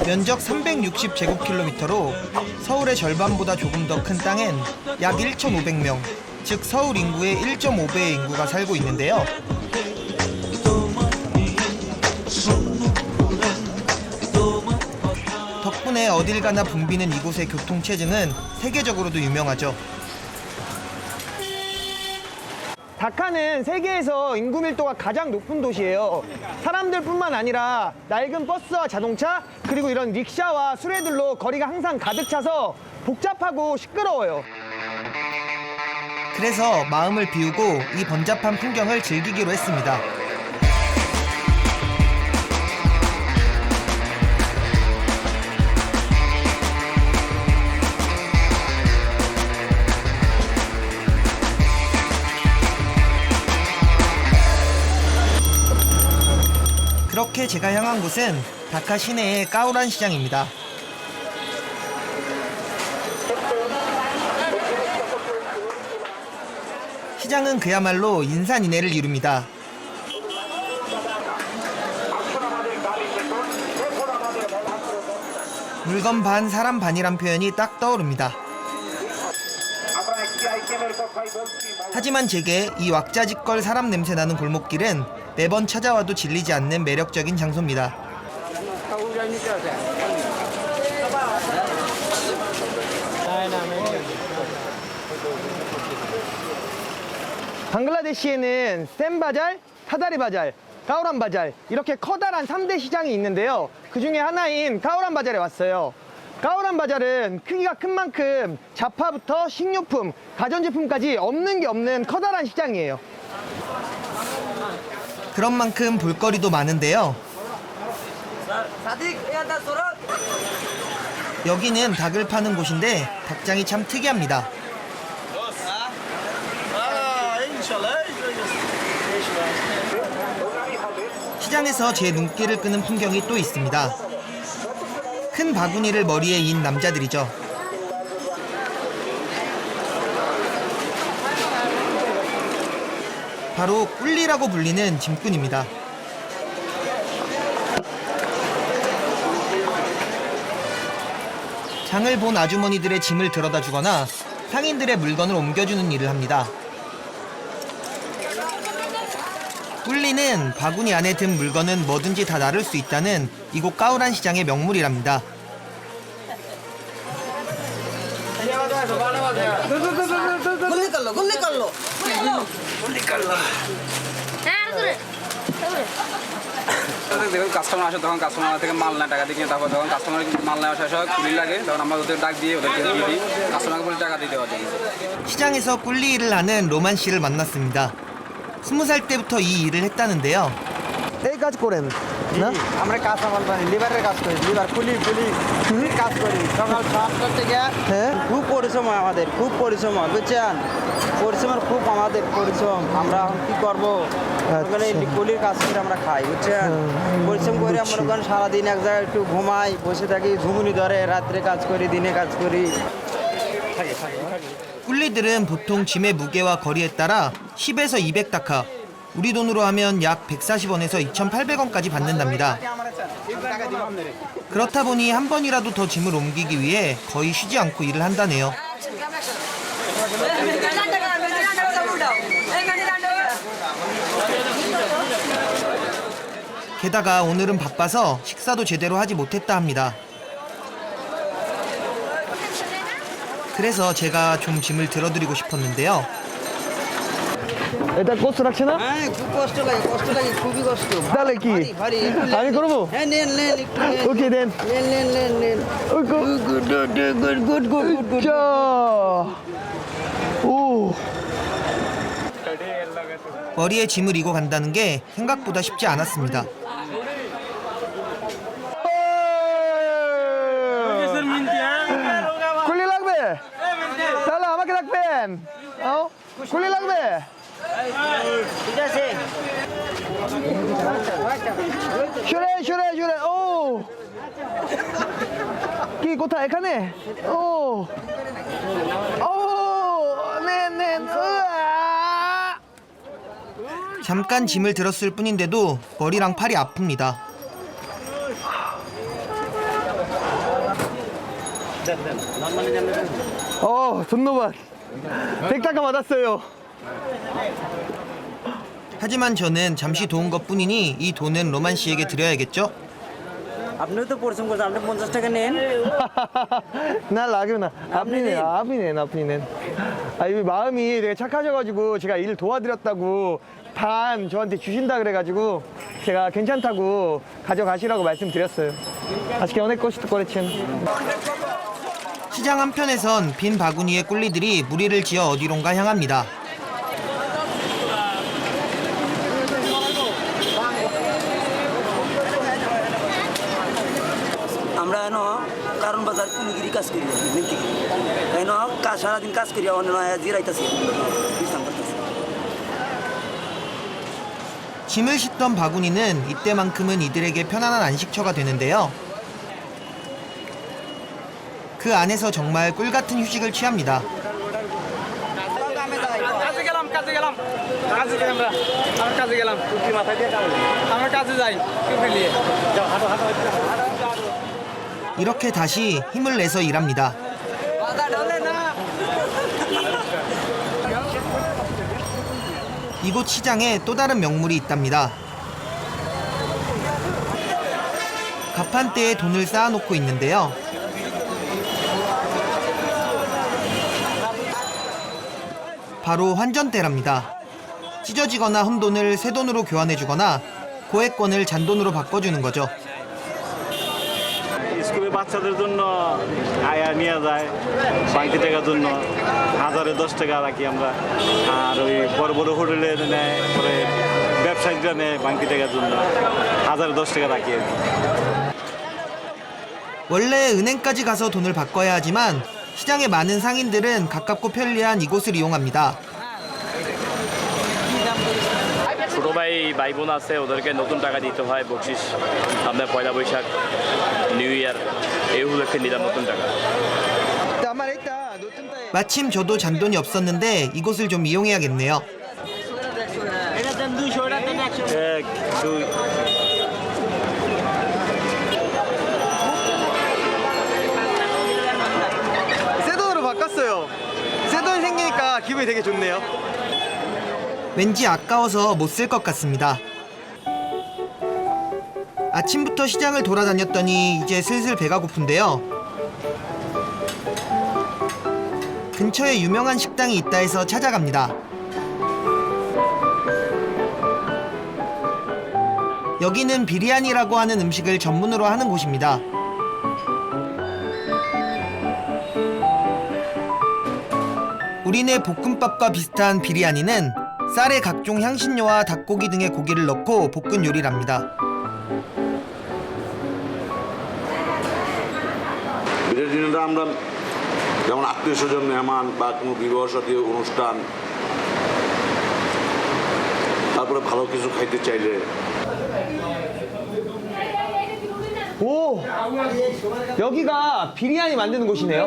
면적 360제곱킬로미터로 서울의 절반보다 조금 더 큰 땅엔 약 1,500명, 즉 서울 인구의 1.5배의 인구가 살고 있는데요. 덕분에 어딜 가나 붐비는 이곳의 교통체증은 세계적으로도 유명하죠. 다카는 세계에서 인구 밀도가 가장 높은 도시예요. 사람들뿐만 아니라 낡은 버스와 자동차, 그리고 이런 릭샤와 수레들로 거리가 항상 가득 차서 복잡하고 시끄러워요. 그래서 마음을 비우고 이 번잡한 풍경을 즐기기로 했습니다. 그렇게 제가 향한 곳은 다카 시내의 까우란 시장입니다. 시장은 그야말로 인산인해를 이룹니다. 물건 반 사람 반이란 표현이 딱 떠오릅니다. 하지만 제게 이 왁자지껄 사람 냄새 나는 골목길은 매번 찾아와도 질리지 않는 매력적인 장소입니다. 방글라데시에는 센바잘, 타다리바잘, 까우란바잘 이렇게 커다란 3대 시장이 있는데요. 그 중에 하나인 까우란바잘에 왔어요. 까우란바잘은 크기가 큰 만큼 잡화부터 식료품, 가전제품까지 없는 게 없는 커다란 시장이에요. 그런 만큼 볼거리도 많은데요. 여기는 닭을 파는 곳인데 닭장이 참 특이합니다. 시장에서 제 눈길을 끄는 풍경이 또 있습니다. 큰 바구니를 머리에 인 남자들이죠. 바로 꿀리라고 불리는 짐꾼입니다. 장을 본 아주머니들의 짐을 들어다 주거나 상인들의 물건을 옮겨주는 일을 합니다. 꿀리는 바구니 안에 든 물건은 뭐든지 다 나를 수 있다는 이곳 까우란 시장의 명물이랍니다. দেখুন কাস্টমার আসে তখন কাস্টমার থেকে মাল নেয় টাকা দিয়ে তারপর যখন কাস্টমার মাল নেওয়া শেষ হয় কুলি লাগে তখন আমরা ওদের ডাক দিয়ে ওদেরকে দিয়ে দিই কাস্টমারকে বলে টাকা দিতে হয়। 시장에서 꿀리 일을 하는 로만 씨를 만났습니다. 20살 때부터 이 일을 했다는데요. এই কাজ করেন না? আমরা কাঁচামাল বানি লিভারের কাজ করি, লিভার কুলি কাজ করি সকাল 7টা থেকে। হ্যাঁ, খুব পরিশ্রম হয় আমাদের, খুব পরিশ্রম হয় বুঝছেন, পরিশ্রমের খুব আমাদের পরিশ্রম। আমরা এখন কি করবো, ওখানে কুলির কাজ করে আমরা খাই বুঝছেন। পরিশ্রম করে আমরা ওখানে সারাদিন এক জায়গায় একটু ঘুমাই, বসে থাকি, ঝুমুনি ধরে, রাত্রে কাজ করি, দিনে কাজ করি। 꿀리들은 보통 짐의 무게와 거리에 따라 10에서 200다카, 우리 돈으로 하면 약 140원에서 2,800원까지 받는답니다. 그렇다 보니 한 번이라도 더 짐을 옮기기 위해 거의 쉬지 않고 일을 한다네요. 게다가 오늘은 바빠서 식사도 제대로 하지 못했다 합니다. 그래서 제가 좀 짐을 들어드리고 싶었는데요. এটা কষ্ট লাগছে না? হ্যাঁ খুব কষ্ট লাগে খুবই কষ্ট। তাহলে কি আমি করব? হ্যাঁ নেন ওকে দেন। নেন গুড 오. 머리에 짐을 이고 간다는 게 생각보다 쉽지 않았습니다. 꿀리 লাগবে? তাহলে আমাকে রাখবেন। 꿀리 লাগবে? ঠিক আছে। শুরে ও কি কোথায় এখানে? 오 네. 잠깐 짐을 들었을 뿐인데도 머리랑 팔이 아픕니다. 돈노반 100টাকা 받았어요. 하지만 저는 잠시 도운 것뿐이니 이 돈은 로만 씨에게 드려야겠죠? আপনিও তো পরিশ্রম করছেন, আপনি 50 টাকা নেন। 나 라그나 앞이네. 이 마음이 되게 착하셔가지고 제가 일 도와드렸다고 반 저한테 주신다 그래가지고 제가 괜찮다고 가져가시라고 말씀드렸어요. 아쉽게 오늘 것이도 거래친. 시장 한편에선 빈 바구니에 꿀리들이 무리를 지어 어디론가 향합니다. আমরা এনো কারণ বাজার কুলিগিরি কাজ করি মিন্তি এনো কাজ সারাদিন কাজ করি অন্য জিরাইতেছি বিশ্রাম করতেছি 짐을 싣던 바구니는 이때만큼은 이들에게 편안한 안식처가 되는데요. 그 안에서 정말 꿀같은 휴식을 취합니다. 이렇게 다시 힘을 내서 일합니다. 이곳 시장에 또 다른 명물이 있답니다. 가판대에 돈을 쌓아놓고 있는데요. 바로 환전대랍니다. 찢어지거나 흠 돈을 새 돈으로 교환해주거나 고액권을 잔돈으로 바꿔주는 거죠. স্কুলে বাচ্চাদের জন্য আয়া নিয়ে যায় বাংতি টাকার জন্য 1000-এ 10 টাকা রাখি আমরা আর ওই বড় বড় হোটেলে নেয় পরে ব্যবসায়িকরা নেয় বাংতি টাকার জন্য 1000-এ 10 টাকা রাখি আর কি 원래 은행까지 가서 돈을 바꿔야 하지만 시장의 많은 상인들은 가깝고 편리한 이곳을 이용합니다. ছোট ভাই বোন আছে ওদেরকে নতুন টাকা দিতে হয় বকশিস আপনার পয়লা বৈশাখ নিউ ইয়ার এই উপলক্ষে নিলাম নতুন টাকা 마침 저도 잔돈이 없었는데 이곳을 좀 이용해야겠네요. এক দুই 새 돈으로 바꿨어요. 새 돈 생기니까 기분이 되게 좋네요. 왠지 아까워서 못 쓸 것 같습니다. 아침부터 시장을 돌아다녔더니 이제 슬슬 배가 고픈데요. 근처에 유명한 식당이 있다 해서 찾아갑니다. 여기는 비리안이라고 하는 음식을 전문으로 하는 곳입니다. 우리네 볶음밥과 비슷한 비리아니는 쌀에 각종 향신료와 닭고기 등의 고기를 넣고 볶은 요리랍니다. বিয়ের দিনটা আমরা যেমন আত্মীয় স্বজন মেহমান বা কোনো বিবাহ সাথী অনুষ্ঠান তারপরে ভালো কিছু খাইতে চাইলে 오, 여기가 비리안이 만드는 곳이네요.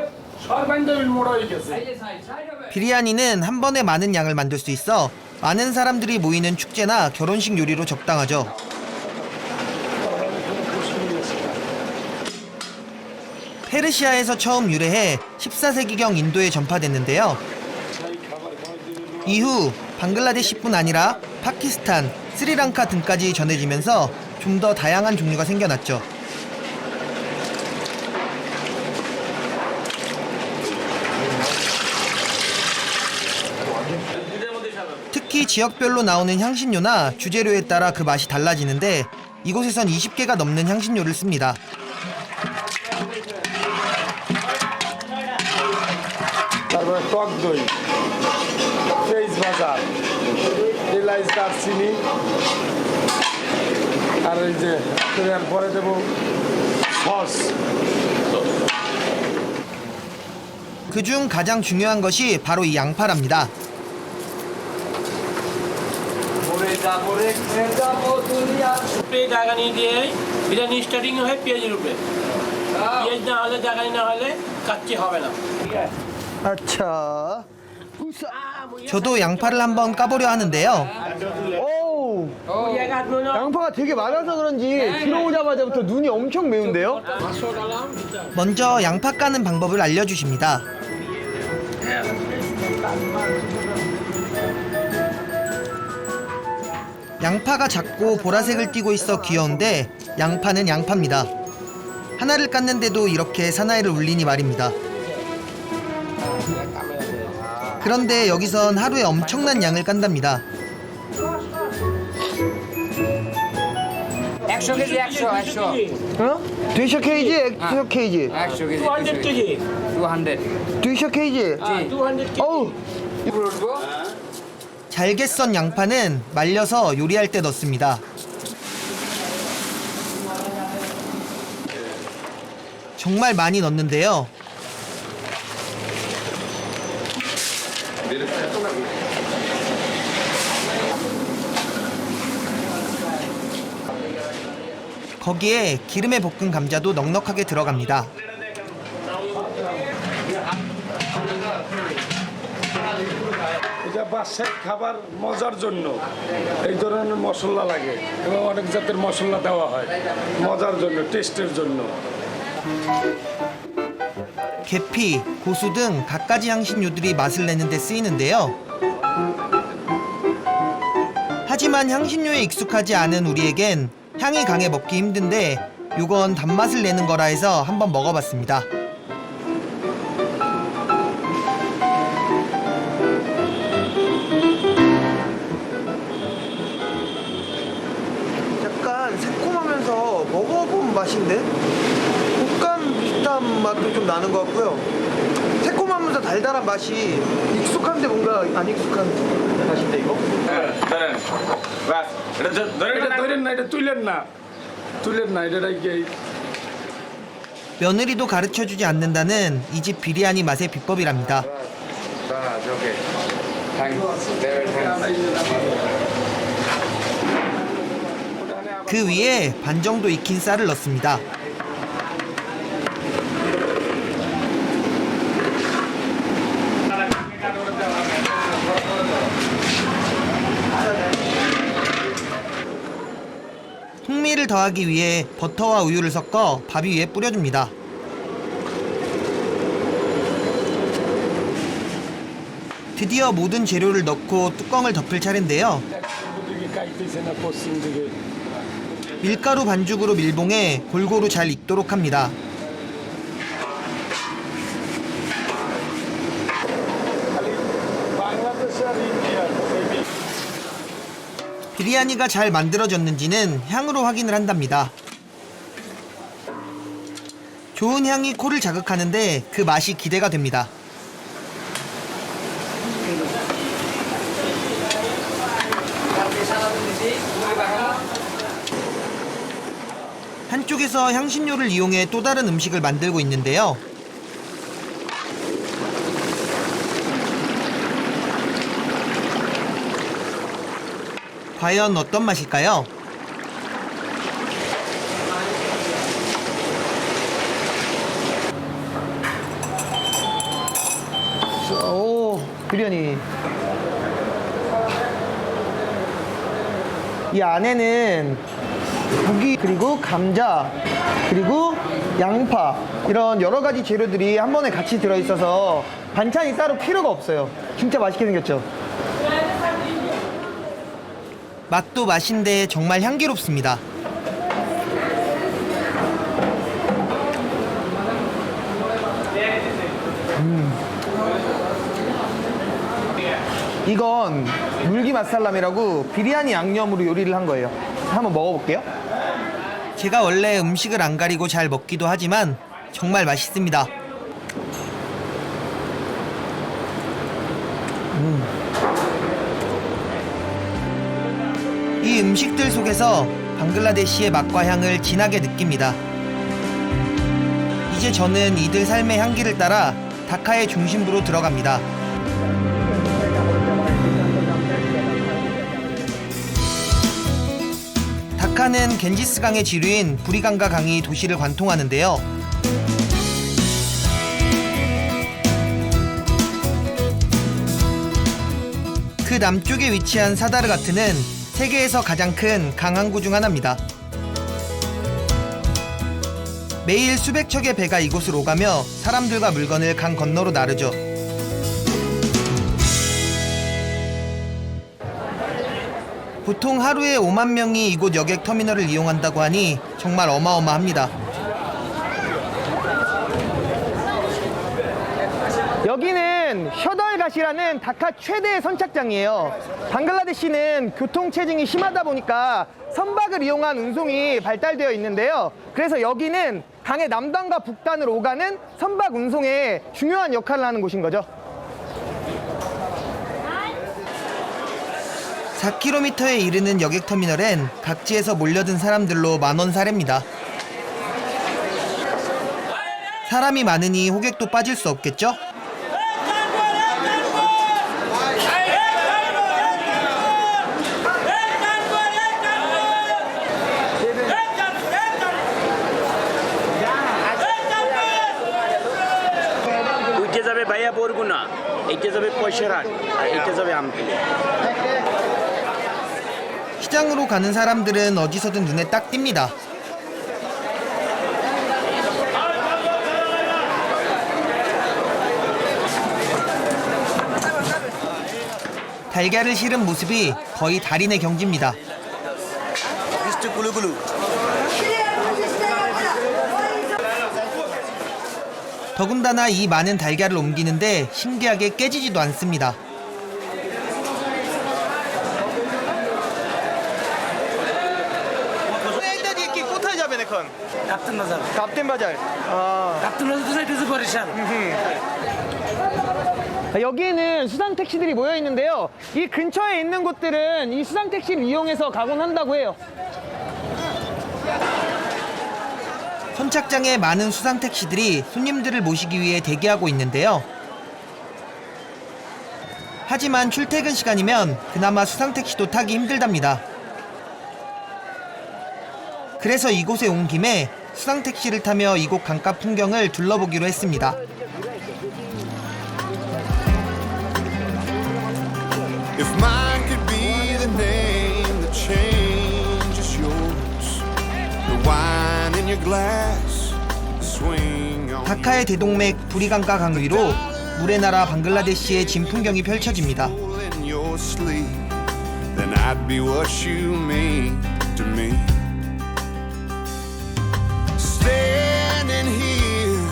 비리아니는 한 번에 많은 양을 만들 수 있어 많은 사람들이 모이는 축제나 결혼식 요리로 적당하죠. 페르시아에서 처음 유래해 14세기경 인도에 전파됐는데요. 이후 방글라데시뿐 아니라 파키스탄, 스리랑카 등까지 전해지면서 좀 더 다양한 종류가 생겨났죠. 특히 지역별로 나오는 향신료나 주재료에 따라 그 맛이 달라지는데 이곳에선 20개가 넘는 향신료를 씁니다. তারপরে টক দই পেঁয়াজ ভাজা এলাচ দারচিনি আর এই যে পরে দেবো সস 그중 가장 중요한 것이 বারো 이 양파랍니다. জাগানি দিয়ে বিরিয়ানি স্টার্টিং হয় পেঁয়াজের উপরে পেঁয়াজ না হলে জাগানি না হলে কাচ্চি হবে না 아차. 저도 양파를 한번 까보려 하는데요. 오, 양파가 되게 많아서 그런지 들어오자마자부터 눈이 엄청 매운데요? 먼저 양파 까는 방법을 알려주십니다. 양파가 작고 보라색을 띠고 있어 귀여운데 양파는 양파입니다. 하나를 깠는데도 이렇게 사나이를 울리니 말입니다. 그런데 여기선 하루에 엄청난 양을 깐답니다. 100 কেজি 100 어? 200 kg? 100 kg? 200 kg. 200 200 kg? 200 kg. 어우! 잘게 썬 양파는 말려서 요리할 때 넣습니다. 정말 많이 넣는데요. 거기에 기름에 볶은 감자도 넉넉하게 들어갑니다. এটা বাসায় খাবার মজার জন্য এই ধরনের মশলা লাগে এবং অনেক জাতের মশলা দেওয়া হয় মজার জন্য টেস্টের জন্য 계피, 고수 등 갖가지 향신료들이 맛을 내는 데 쓰이는데요. 하지만 향신료에 익숙하지 않은 우리에겐 향이 강해 먹기 힘든데 요건 단맛을 내는 거라 해서 한번 먹어봤습니다. 약간 새콤하면서 먹어본 맛인데? 곶감 비슷한 맛도 좀 나는 것 같고요. 새콤하면서 달달한 맛이 익숙한데 뭔가 안 익숙한 맛인데 이거? এটা ধরেন না এটা তুলেন না এটা 이게 며느리도 가르쳐주지 않는다는 이 집 비리아니 맛의 비법이랍니다. 그 위에 반 정도 익힌 쌀을 넣습니다. 풍미를 더하기 위해 버터와 우유를 섞어 밥 위에 뿌려줍니다. 드디어 모든 재료를 넣고 뚜껑을 덮을 차례인데요. দিকে কাইতেছে না পশ্চিম দিকে 밀가루 반죽으로 밀봉해 골고루 잘 익도록 합니다. বাংলাদেশ আর ইন্ডিয়া 비리아니가 잘 만들어졌는지는 향으로 확인을 한답니다. 좋은 향이 코를 자극하는데 그 맛이 기대가 됩니다. 한쪽에서 향신료를 이용해 또 다른 음식을 만들고 있는데요. 과연 어떤 맛일까요? 오, 비리아니. 이 안에는 고기 그리고 감자 그리고 양파 이런 여러 가지 재료들이 한 번에 같이 들어있어서 반찬이 따로 필요가 없어요. 진짜 맛있게 생겼죠? 맛도 맛인데 정말 향기롭습니다. 이건 물기 맛살람이라고 비리아니 양념으로 요리를 한 거예요. 한번 먹어볼게요. 제가 원래 음식을 안 가리고 잘 먹기도 하지만 정말 맛있습니다. 이 음식들 속에서 방글라데시의 맛과 향을 진하게 느낍니다. 이제 저는 이들 삶의 향기를 따라 다카의 중심부로 들어갑니다. 다카는 겐지스강의 지류인 부리강가 강이 도시를 관통하는데요. 그 남쪽에 위치한 사다르가트는 세계에서 가장 큰 강 항구 중 하나입니다. 매일 수백 척의 배가 이곳을 오가며 사람들과 물건을 강 건너로 나르죠. 보통 하루에 5만 명이 이곳 여객터미널을 이용한다고 하니 정말 어마어마합니다. 여기는 셔덜갓이라는 다카 최대의 선착장이에요. 방글라데시는 교통체증이 심하다 보니까 선박을 이용한 운송이 발달되어 있는데요. 그래서 여기는 강의 남단과 북단을 오가는 선박 운송에 중요한 역할을 하는 곳인 거죠. 4km에 이르는 여객터미널엔 각지에서 몰려든 사람들로 만원사례입니다. 사람이 많으니 호객도 빠질 수 없겠죠? ওইটা যাবে ভাইয়া বরগুনা, এইটা যাবে পয়সারহাট, আর এইটা যাবে আমতলী। 시장으로 가는 사람들은 어디서든 눈에 딱 띕니다. 달걀을 실은 모습이 거의 달인의 경지입니다. 더군다나 이 많은 달걀을 옮기는데 신기하게 깨지지도 않습니다. 갑텐 바잘. 여기에는 수상 택시들이 모여 있는데요. 이 근처에 있는 곳들은 이 수상 택시를 이용해서 가곤 한다고 해요. 선착장에 많은 수상 택시들이 손님들을 모시기 위해 대기하고 있는데요. 하지만 출퇴근 시간이면 그나마 수상 택시도 타기 힘들답니다. 그래서 이곳에 온 김에 수상 택시를 타며 이곳 강가 풍경을 둘러보기로 했습니다. If mine could be the name that changes yours, the wine in your glass, swing on. 다카의 대동맥 부리강가 강 위로 물의 나라 방글라데시의 진풍경이 펼쳐집니다. In your sleep, then I'd be what you mean to me. Standing here,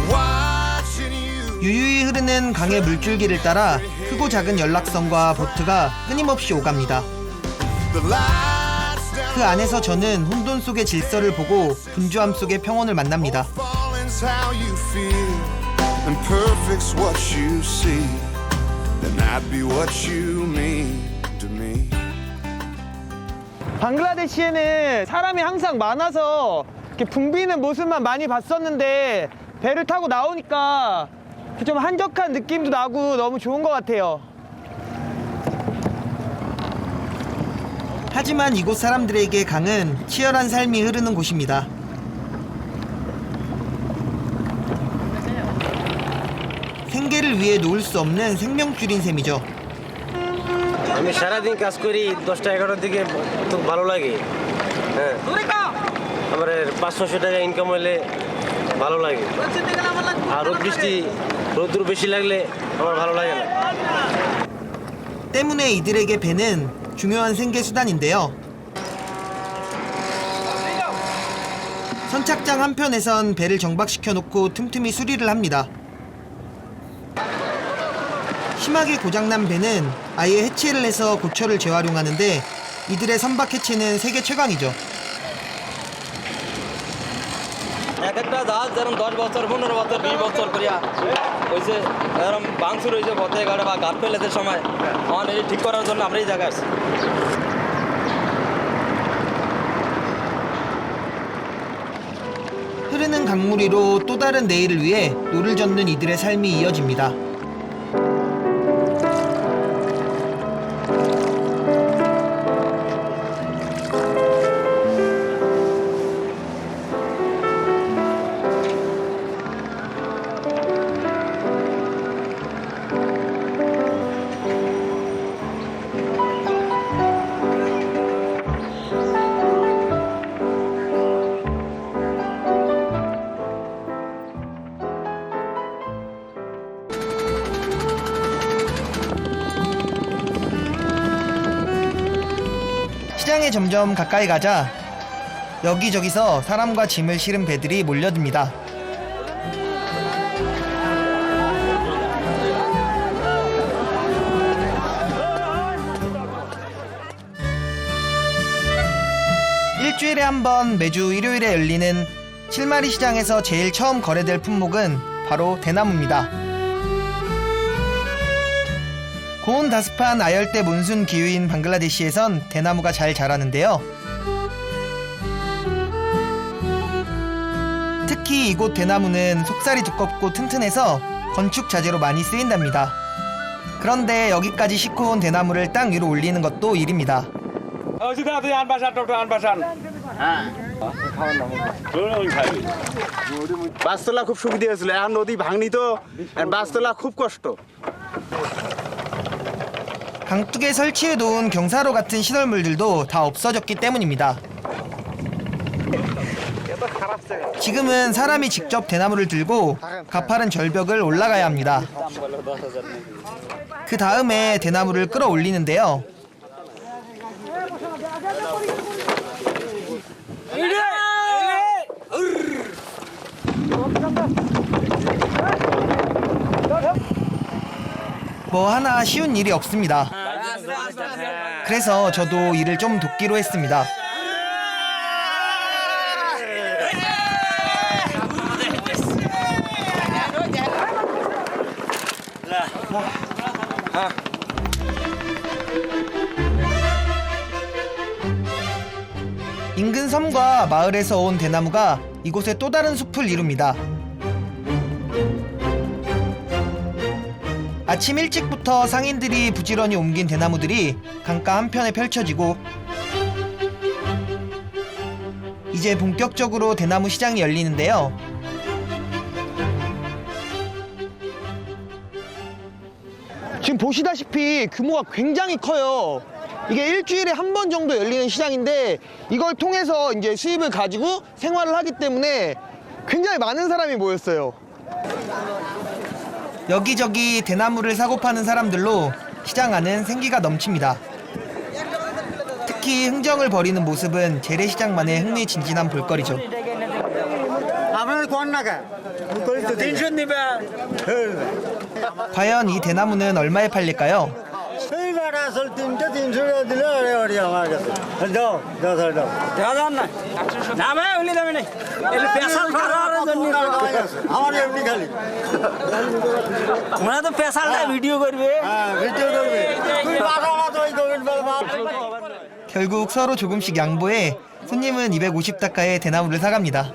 watching you. 유유히 흐르는 강의 물줄기를 따라 크고 작은 연락선과 보트가 끊임없이 오갑니다. 그 안에서 저는 혼돈 속의 질서를 보고 분주함 속의 평온을 만납니다. Falling's how you feel, and perfect's what you see. Then I'd be what you mean to me. 방글라데시에는 사람이 항상 많아서 이렇게 붐비는 모습만 많이 봤었는데 배를 타고 나오니까 좀 한적한 느낌도 나고 너무 좋은 것 같아요. 하지만 이곳 사람들에게 강은 치열한 삶이 흐르는 곳입니다. 생계를 위해 놓을 수 없는 생명줄인 셈이죠. আমি সারাদিন কাজ করি, 10টা 11টার দিকে তো ভালো লাগে। হ্যাঁ, আমার 500 টাকা ইনকাম হলে ভালো লাগে। আর বৃষ্টি রোদ্দুর বেশি লাগলে আমার ভালো লাগে না। 때문에 이들에게 배는 중요한 생계 수단인데요. 선착장 한편에선 배를 정박시켜 놓고 틈틈이 수리를 합니다. 심하게 고장난 배는 아예 해체를 해서 고철을 재활용하는데 이들의 선박 해체는 세계 최강이죠. এক একটা জাহাজ যেমন 10 বছর 15 বছর 20 বছর করিয়া হয়েছে, এরকম বাংসুর হয়েছে পথে গাড়ে বা ঘাট ফেলেছে সময়, তখন এই ঠিক করার জন্য আমরা এই জায়গায় আসছি। 흐르는 강물 위로 또 다른 내일을 위해 노를 젓는 이들의 삶이 이어집니다. 시장에 점점 가까이 가자 여기저기서 사람과 짐을 실은 배들이 몰려듭니다. 일주일에 한 번 매주 일요일에 열리는 실마리 시장에서 제일 처음 거래될 품목은 바로 대나무입니다. 고온 다습한 아열대 몬순 기후인 방글라데시에선 대나무가 잘 자라는데요. 특히 이곳 대나무는 속살이 두껍고 튼튼해서 건축 자재로 많이 쓰인답니다. 그런데 여기까지 싣고 온 대나무를 땅 위로 올리는 것도 일입니다. বাসতলা খুব সুবিধা হয়েছিল এখন নদী ভাঙনি তো বাসতলা খুব কষ্ট 강둑에 설치해 놓은 경사로 같은 시설물들도 다 없어졌기 때문입니다. 지금은 사람이 직접 대나무를 들고 가파른 절벽을 올라가야 합니다. 그 다음에 대나무를 끌어올리는데요. 뭐 하나 쉬운 일이 없습니다. 그래서 저도 일을 좀 돕기로 했습니다. 인근 섬과 마을에서 온 대나무가 이곳의 또 다른 숲을 이룹니다. 아침 일찍부터 상인들이 부지런히 옮긴 대나무들이 강가 한편에 펼쳐지고 이제 본격적으로 대나무 시장이 열리는데요. 지금 보시다시피 규모가 굉장히 커요. 이게 일주일에 한 번 정도 열리는 시장인데 이걸 통해서 이제 수입을 가지고 생활을 하기 때문에 굉장히 많은 사람이 모였어요. 여기저기 대나무를 사고 파는 사람들로 시장 안은 생기가 넘칩니다. 특히 흥정을 벌이는 모습은 재래시장만의 흥미진진한 볼거리죠. 과연 이 대나무는 얼마에 팔릴까요? 결국 서로 조금씩 양보해 손님은 250다카의 대나무를 사갑니다.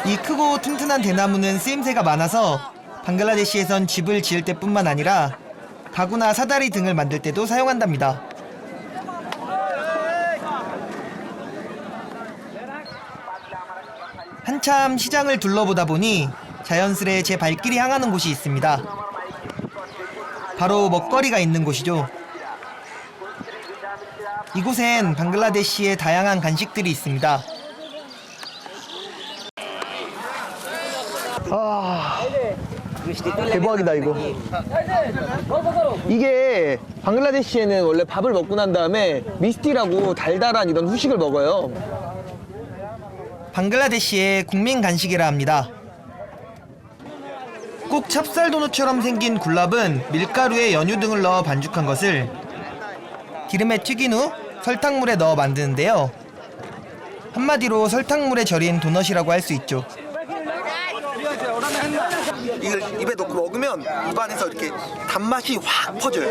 이 크고 튼튼한 대나무는 쓰임새가 많아서 방글라데시에선 집을 지을 때뿐만 아니라 가구나 사다리 등을 만들 때도 사용한답니다. 한참 시장을 둘러보다 보니 자연스레 제 발길이 향하는 곳이 있습니다. 바로 먹거리가 있는 곳이죠. 이곳엔 방글라데시의 다양한 간식들이 있습니다. 대박이다 이거. 이게 방글라데시에는 원래 밥을 먹고 난 다음에 미스티라고 달달한 이런 후식을 먹어요. 방글라데시의 국민 간식이라 합니다. 꼭 찹쌀 도넛처럼 생긴 굴랍은 밀가루에 연유 등을 넣어 반죽한 것을 기름에 튀긴 후 설탕물에 넣어 만드는데요. 한마디로 설탕물에 절인 도넛이라고 할 수 있죠. 이걸 입에 넣고 먹으면 입안에서 이렇게 단맛이 확 퍼져요.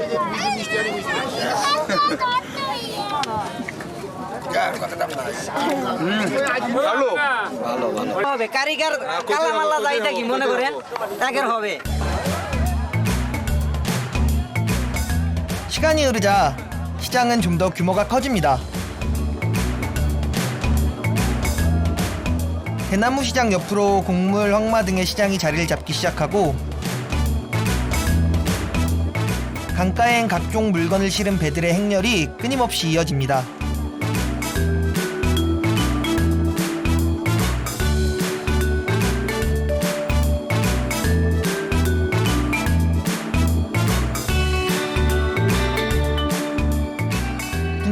시간이 흐르자 시장은 좀 더 규모가 커집니다. 대나무 시장 옆으로 곡물, 황마 등의 시장이 자리를 잡기 시작하고 강가엔 각종 물건을 실은 배들의 행렬이 끊임없이 이어집니다.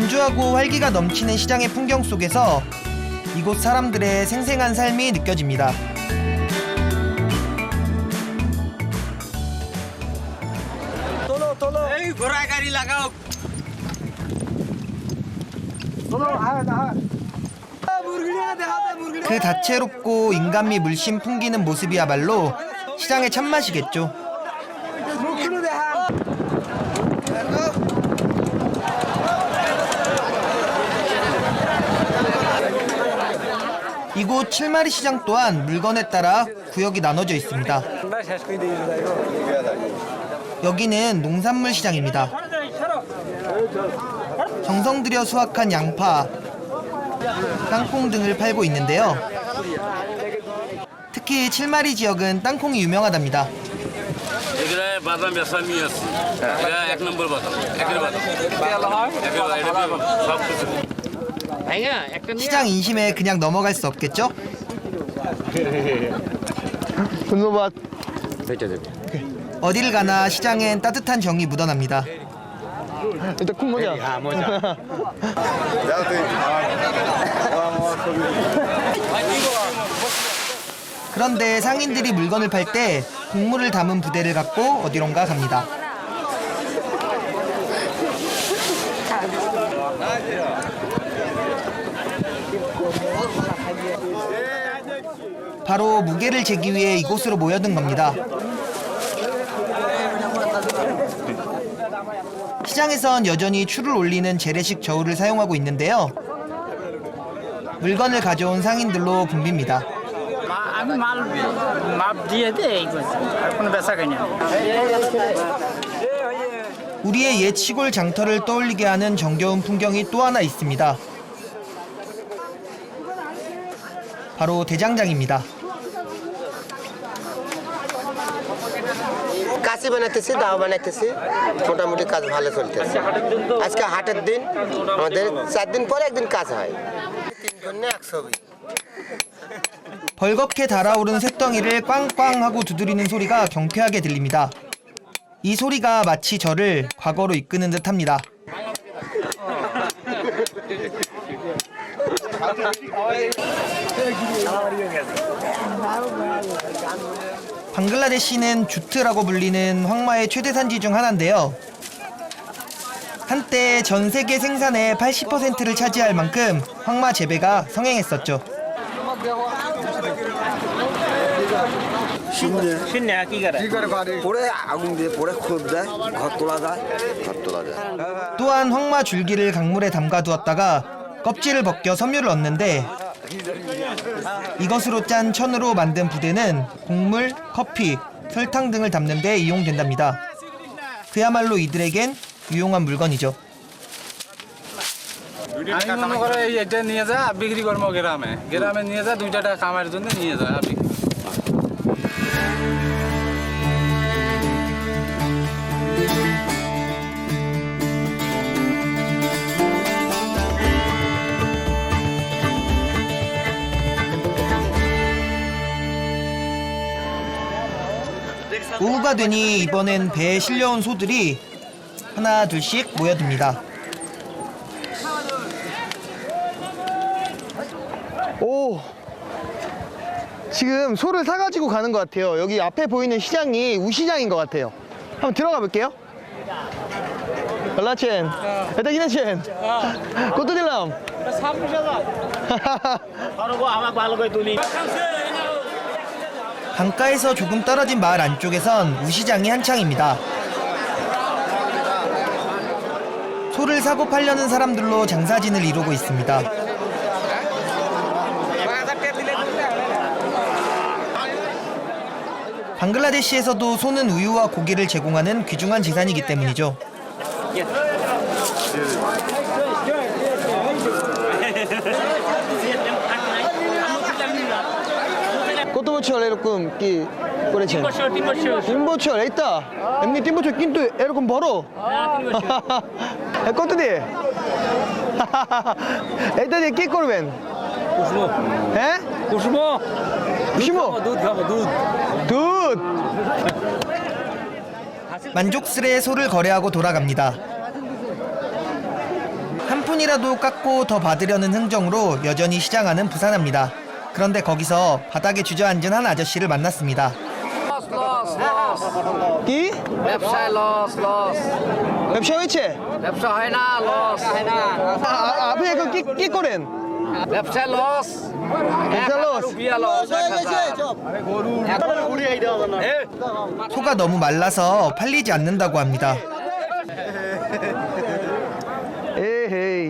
분주하고 활기가 넘치는 시장의 풍경 속에서 이곳 사람들의 생생한 삶이 느껴집니다. 그 다채롭고 인간미 물씬 풍기는 모습이야말로 시장의 참맛이겠죠. 이곳 7마리 시장 또한 물건에 따라 구역이 나눠져 있습니다. 여기는 농산물 시장입니다. 정성 들여 수확한 양파, 땅콩 등을 팔고 있는데요. 특히 7마리 지역은 땅콩이 유명하답니다. 시장 인심에 그냥 넘어갈 수 없겠죠? 분노밭. 어딜 가나 시장엔 따뜻한 정이 묻어납니다. 일단 쿵 모자. 그런데 상인들이 물건을 팔 때 곡물을 담은 부대를 갖고 어디론가 갑니다. 바로 무게를 재기 위해 이곳으로 모여든 겁니다. 시장에선 여전히 추를 올리는 재래식 저울을 사용하고 있는데요. 물건을 가져온 상인들로 붐빕니다. 우리의 옛 시골 장터를 떠올리게 하는 정겨운 풍경이 또 하나 있습니다. 바로 대장장입니다. কাশি বানাইতেছি দাও বানাইতেছি মোটামুটি কাজ ভালো চলতেছে আজকে হাটের দিন আমাদের 4 দিন পরে একদিন কাজ হয় 3 জন্য 100ই 벌겋게 달아오른 쇳덩이를 꽝꽝 하고 두드리는 소리가 경쾌하게 들립니다. 이 소리가 마치 저를 과거로 이끄는 듯합니다. 방글라데시는 주트라고 불리는 황마의 최대 산지 중 하나인데요. 한때 전 세계 생산의 80%를 차지할 만큼 황마 재배가 성행했었죠. 또한 황마 줄기를 강물에 담가두었다가 껍질을 벗겨 섬유를 얻는데 이것으로 짠 천으로 만든 부대는 곡물, 커피, 설탕 등을 담는 데 이용된답니다. 그야말로 이들에겐 유용한 물건이죠. আমি মনে করে এটা নিয়ে যা বিক্রি করবো গ্রামে গ্রামে নিয়ে যা 2 টাকা কামার জন্য নিয়ে যা 오후가 되니 이번엔 배에 실려온 소들이 하나 둘씩 모여듭니다. 오, 지금 소를 사가지고 가는 것 같아요. 여기 앞에 보이는 시장이 우시장인 것 같아요. 한번 들어가 볼게요. 얼라첸, 에다 기네첸, 꽃도딜람. 강가에서 조금 떨어진 마을 안쪽에선 우시장이 한창입니다. 소를 사고 팔려는 사람들로 장사진을 이루고 있습니다. 방글라데시에서도 소는 우유와 고기를 제공하는 귀중한 재산이기 때문이죠. কত বছর এরকম কি করেছেন? 3 বছর এই তো এমনি 3 বছর কিন্তু এরকম বড় কত দিয়ে এইটা দিয়ে কি করবেন? হ্যাঁ কুসুমো কুসুমো দুধ খাবো দুধ দুধ 만족스레 소를 거래하고 돌아갑니다. 한 푼이라도 깎고 더 받으려는 흥정으로 여전히 시장하는 부산합니다. 그런데 거기서 바닥에 주저앉은 한 아저씨를 만났습니다. কি ব্যবসায় লস লস ব্যবসা হয়েছে ব্যবসা হয় না লস আপনি এখন কি করেন ব্যবসায় লস ব্যবসা লস রুপিয়া লস 소가 너무 말라서 팔리지 않는다고 합니다. এই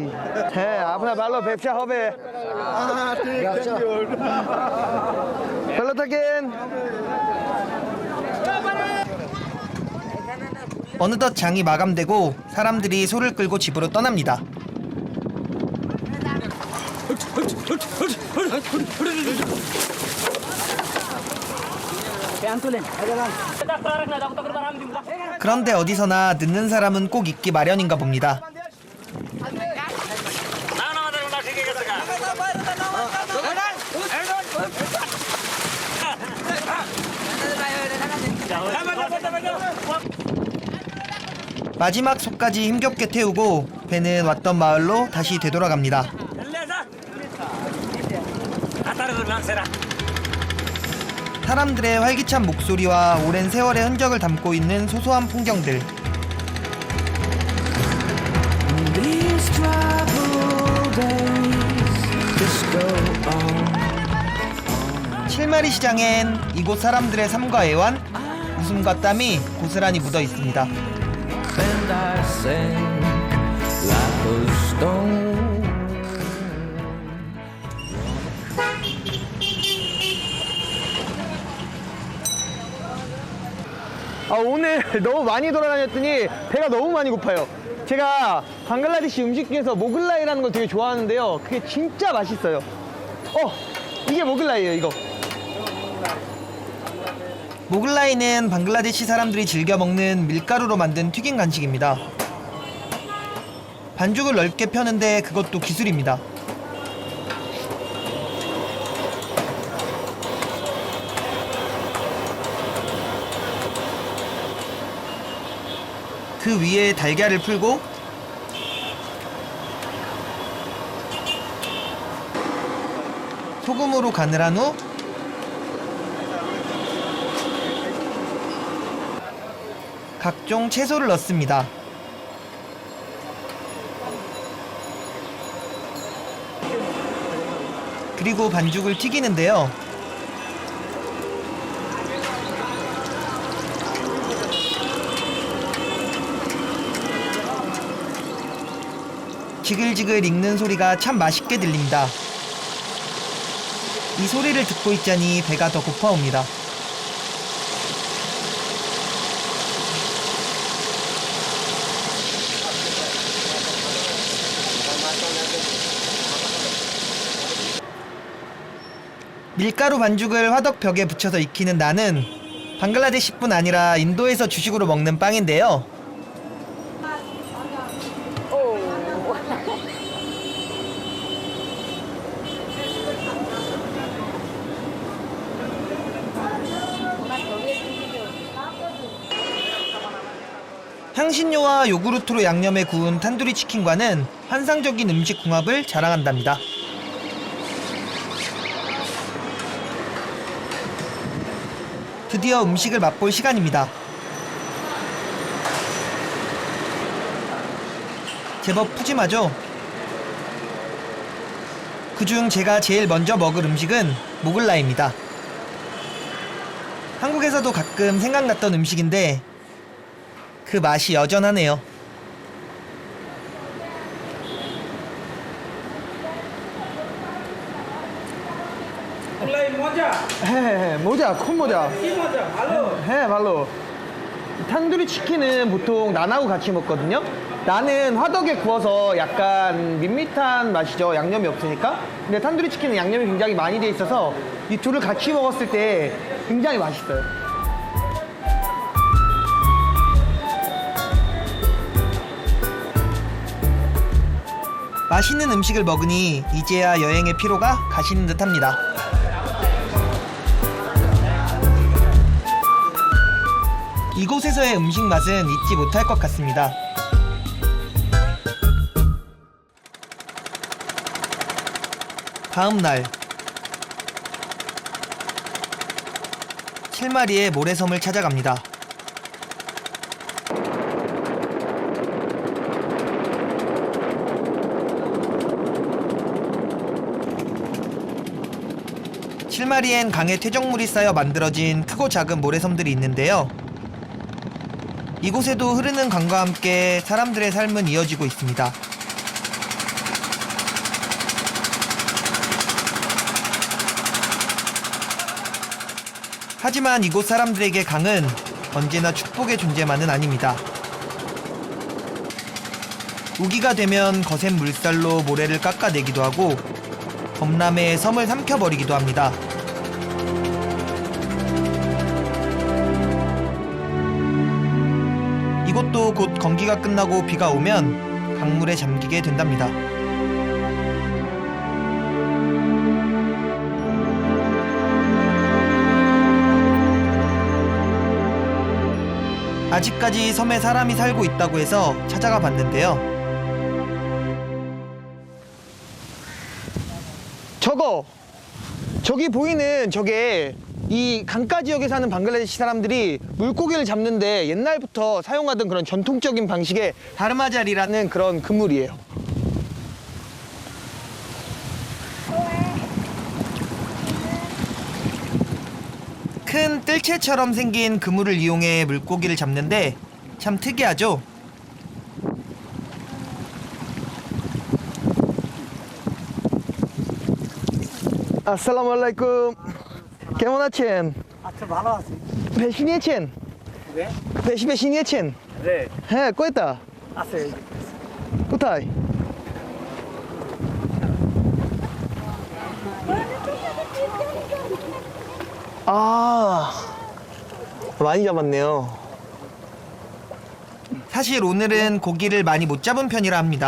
হ্যাঁ আপনার ভালো ব্যবসা হবে ভালো থাকেন 어느덧 장이 마감되고 사람들이 소를 끌고 집으로 떠납니다. 그런데 어디서나 늦는 사람은 꼭 있기 마련인가 봅니다. 마지막 소까지 힘겹게 태우고 배는 왔던 마을로 다시 되돌아갑니다. 사람들의 활기찬 목소리와 오랜 세월의 흔적을 담고 있는 소소한 풍경들. 칠마리 시장엔 이곳 사람들의 삶과 애환, 웃음과 땀이 고스란히 묻어 있습니다. 오늘 너무 많이 돌아다녔더니 배가 너무 많이 고파요. 제가 방글라데시 음식 중에서 모글라이라는 걸 되게 좋아하는데요. 그게 진짜 맛있어요. 이게 모글라이예요, 이거. 모글라이는 방글라데시 사람들이 즐겨 먹는 밀가루로 만든 튀긴 간식입니다. 반죽을 넓게 펴는데 그것도 기술입니다. 그 위에 달걀을 풀고 소금으로 간을 한 후 각종 채소를 넣습니다. 그리고 반죽을 튀기는데요. 지글지글 익는 소리가 참 맛있게 들립니다. 이 소리를 듣고 있자니 배가 더 고파옵니다. 밀가루 반죽을 화덕 벽에 붙여서 익히는 나는 방글라데시뿐 아니라 인도에서 주식으로 먹는 빵인데요. 향신료와 요구르트로 양념해 구운 탄두리 치킨과는 환상적인 음식 궁합을 자랑한답니다. 드디어 음식을 맛볼 시간입니다. 제법 푸짐하죠? 그중 제가 제일 먼저 먹을 음식은 모글라이입니다. 한국에서도 가끔 생각났던 음식인데 그 맛이 여전하네요. হ্যাঁ মোজা খুব মজা হ্যাঁ ভালো 탄두리 치킨은 보통 난하고 같이 먹거든요. 나는 화덕에 구워서 약간 밋밋한 맛이죠. 양념이 없으니까. 근데 탄두리 치킨은 양념이 굉장히 많이 돼 있어서 이 둘을 같이 먹었을 때 굉장히 맛있어요. 맛있는 음식을 먹으니 이제야 여행의 피로가 가시는 듯합니다. 이곳에서의 음식 맛은 잊지 못할 것 같습니다. 다음 날 7마리의 모래섬을 찾아갑니다. 칠마리엔 강에 퇴적물이 쌓여 만들어진 크고 작은 모래섬들이 있는데요. 이곳에도 흐르는 강과 함께 사람들의 삶은 이어지고 있습니다. 하지만 이곳 사람들에게 강은 언제나 축복의 존재만은 아닙니다. 우기가 되면 거센 물살로 모래를 깎아내기도 하고 범람해 섬을 삼켜버리기도 합니다. 이곳도 곧 건기가 끝나고 비가 오면 강물에 잠기게 된답니다. 아직까지 섬에 사람이 살고 있다고 해서 찾아가 봤는데요. 저기 보이는 저게 이 강가 지역에 사는 방글라데시 사람들이 물고기를 잡는데 옛날부터 사용하던 그런 전통적인 방식의 다르마잘이라는 그런 그물이에요. 큰 뜰채처럼 생긴 그물을 이용해 물고기를 잡는데 참 특이하죠? আসসালামু আলাইকুম কেমন আছেন আচ্ছা ভালো আছি বেশি নিয়েছেন বেশি নিয়েছেন রে হ্যাঁ কয়টা আছে কোথায় 많이 잡았네요. 사실 오늘은 고기를 많이 못 잡은 편이라 합니다.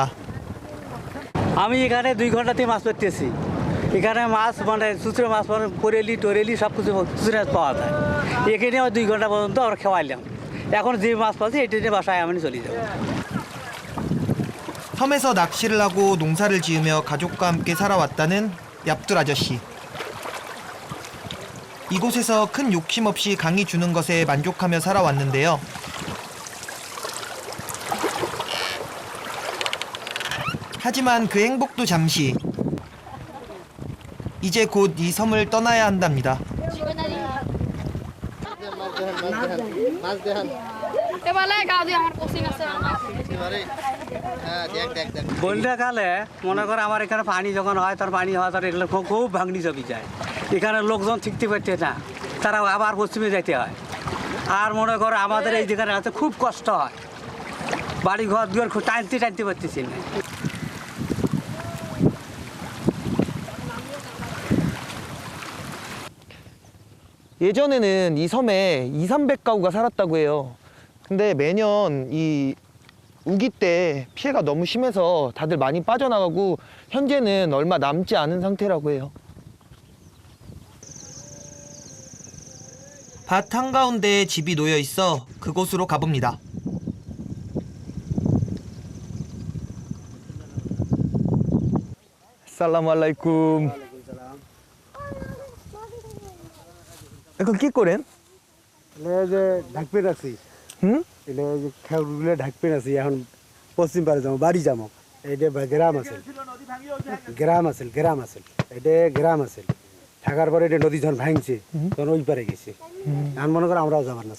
আমি এখানে 2 ঘন্টাতে মাছ ধরতেছি এখানে মাছ মানে সুচুরে মাছ মানে পরেলি টরেলি সব কিছু সুচুরে মাছ পাওয়া যায় এখানে 2 ঘন্টা পর্যন্ত আমরা খাওয়াইলাম এখন যে মাছ পাচ্ছি এটা নিয়ে বাসায় আমি চলে যাব 섬에서 낚시를 하고 농사를 지으며 가족과 함께 살아왔다는 얍둘 아저씨. 이곳에서 큰 욕심 없이 강이 주는 것에 만족하며 살아왔는데요. 하지만 그 행복도 잠시. 이제 곧 이 섬을 떠나야 한답니다. বন্যাকালে মনে করো আমার এখানে পানি যখন হয় তার পানি হওয়া তার এগুলো খুব ভাঙনি জমি যায় এখানে লোকজন ঠিকতে পারছে না তারা আবার পশ্চিমে যেতে হয় আর মনে করো আমাদের এই যেখানে আছে খুব কষ্ট হয় বাড়ি ঘর দুয়ার খুব টানতে পারতেছি না 예전에는 이 섬에 200~300가구가 살았다고 해요. 근데 매년 이 우기 때 피해가 너무 심해서 다들 많이 빠져나가고 현재는 얼마 남지 않은 상태라고 해요. 밭 한가운데에 집이 놓여 있어 그곳으로 가봅니다. 살라말라이쿰. এখন কি করেন? যে ঢাকপে রাখছি এটা যে খেউগুলো ঢাকপে রাখছি এখন পশ্চিম পারে যাবো বাড়ি যাবো এইটা গ্রাম আছে এটা গ্রাম আছে থাকার পরে এটা নদী যখন ভাঙছে তখন ওই পারে গেছে এখন মনে করো আমরাও যাবার না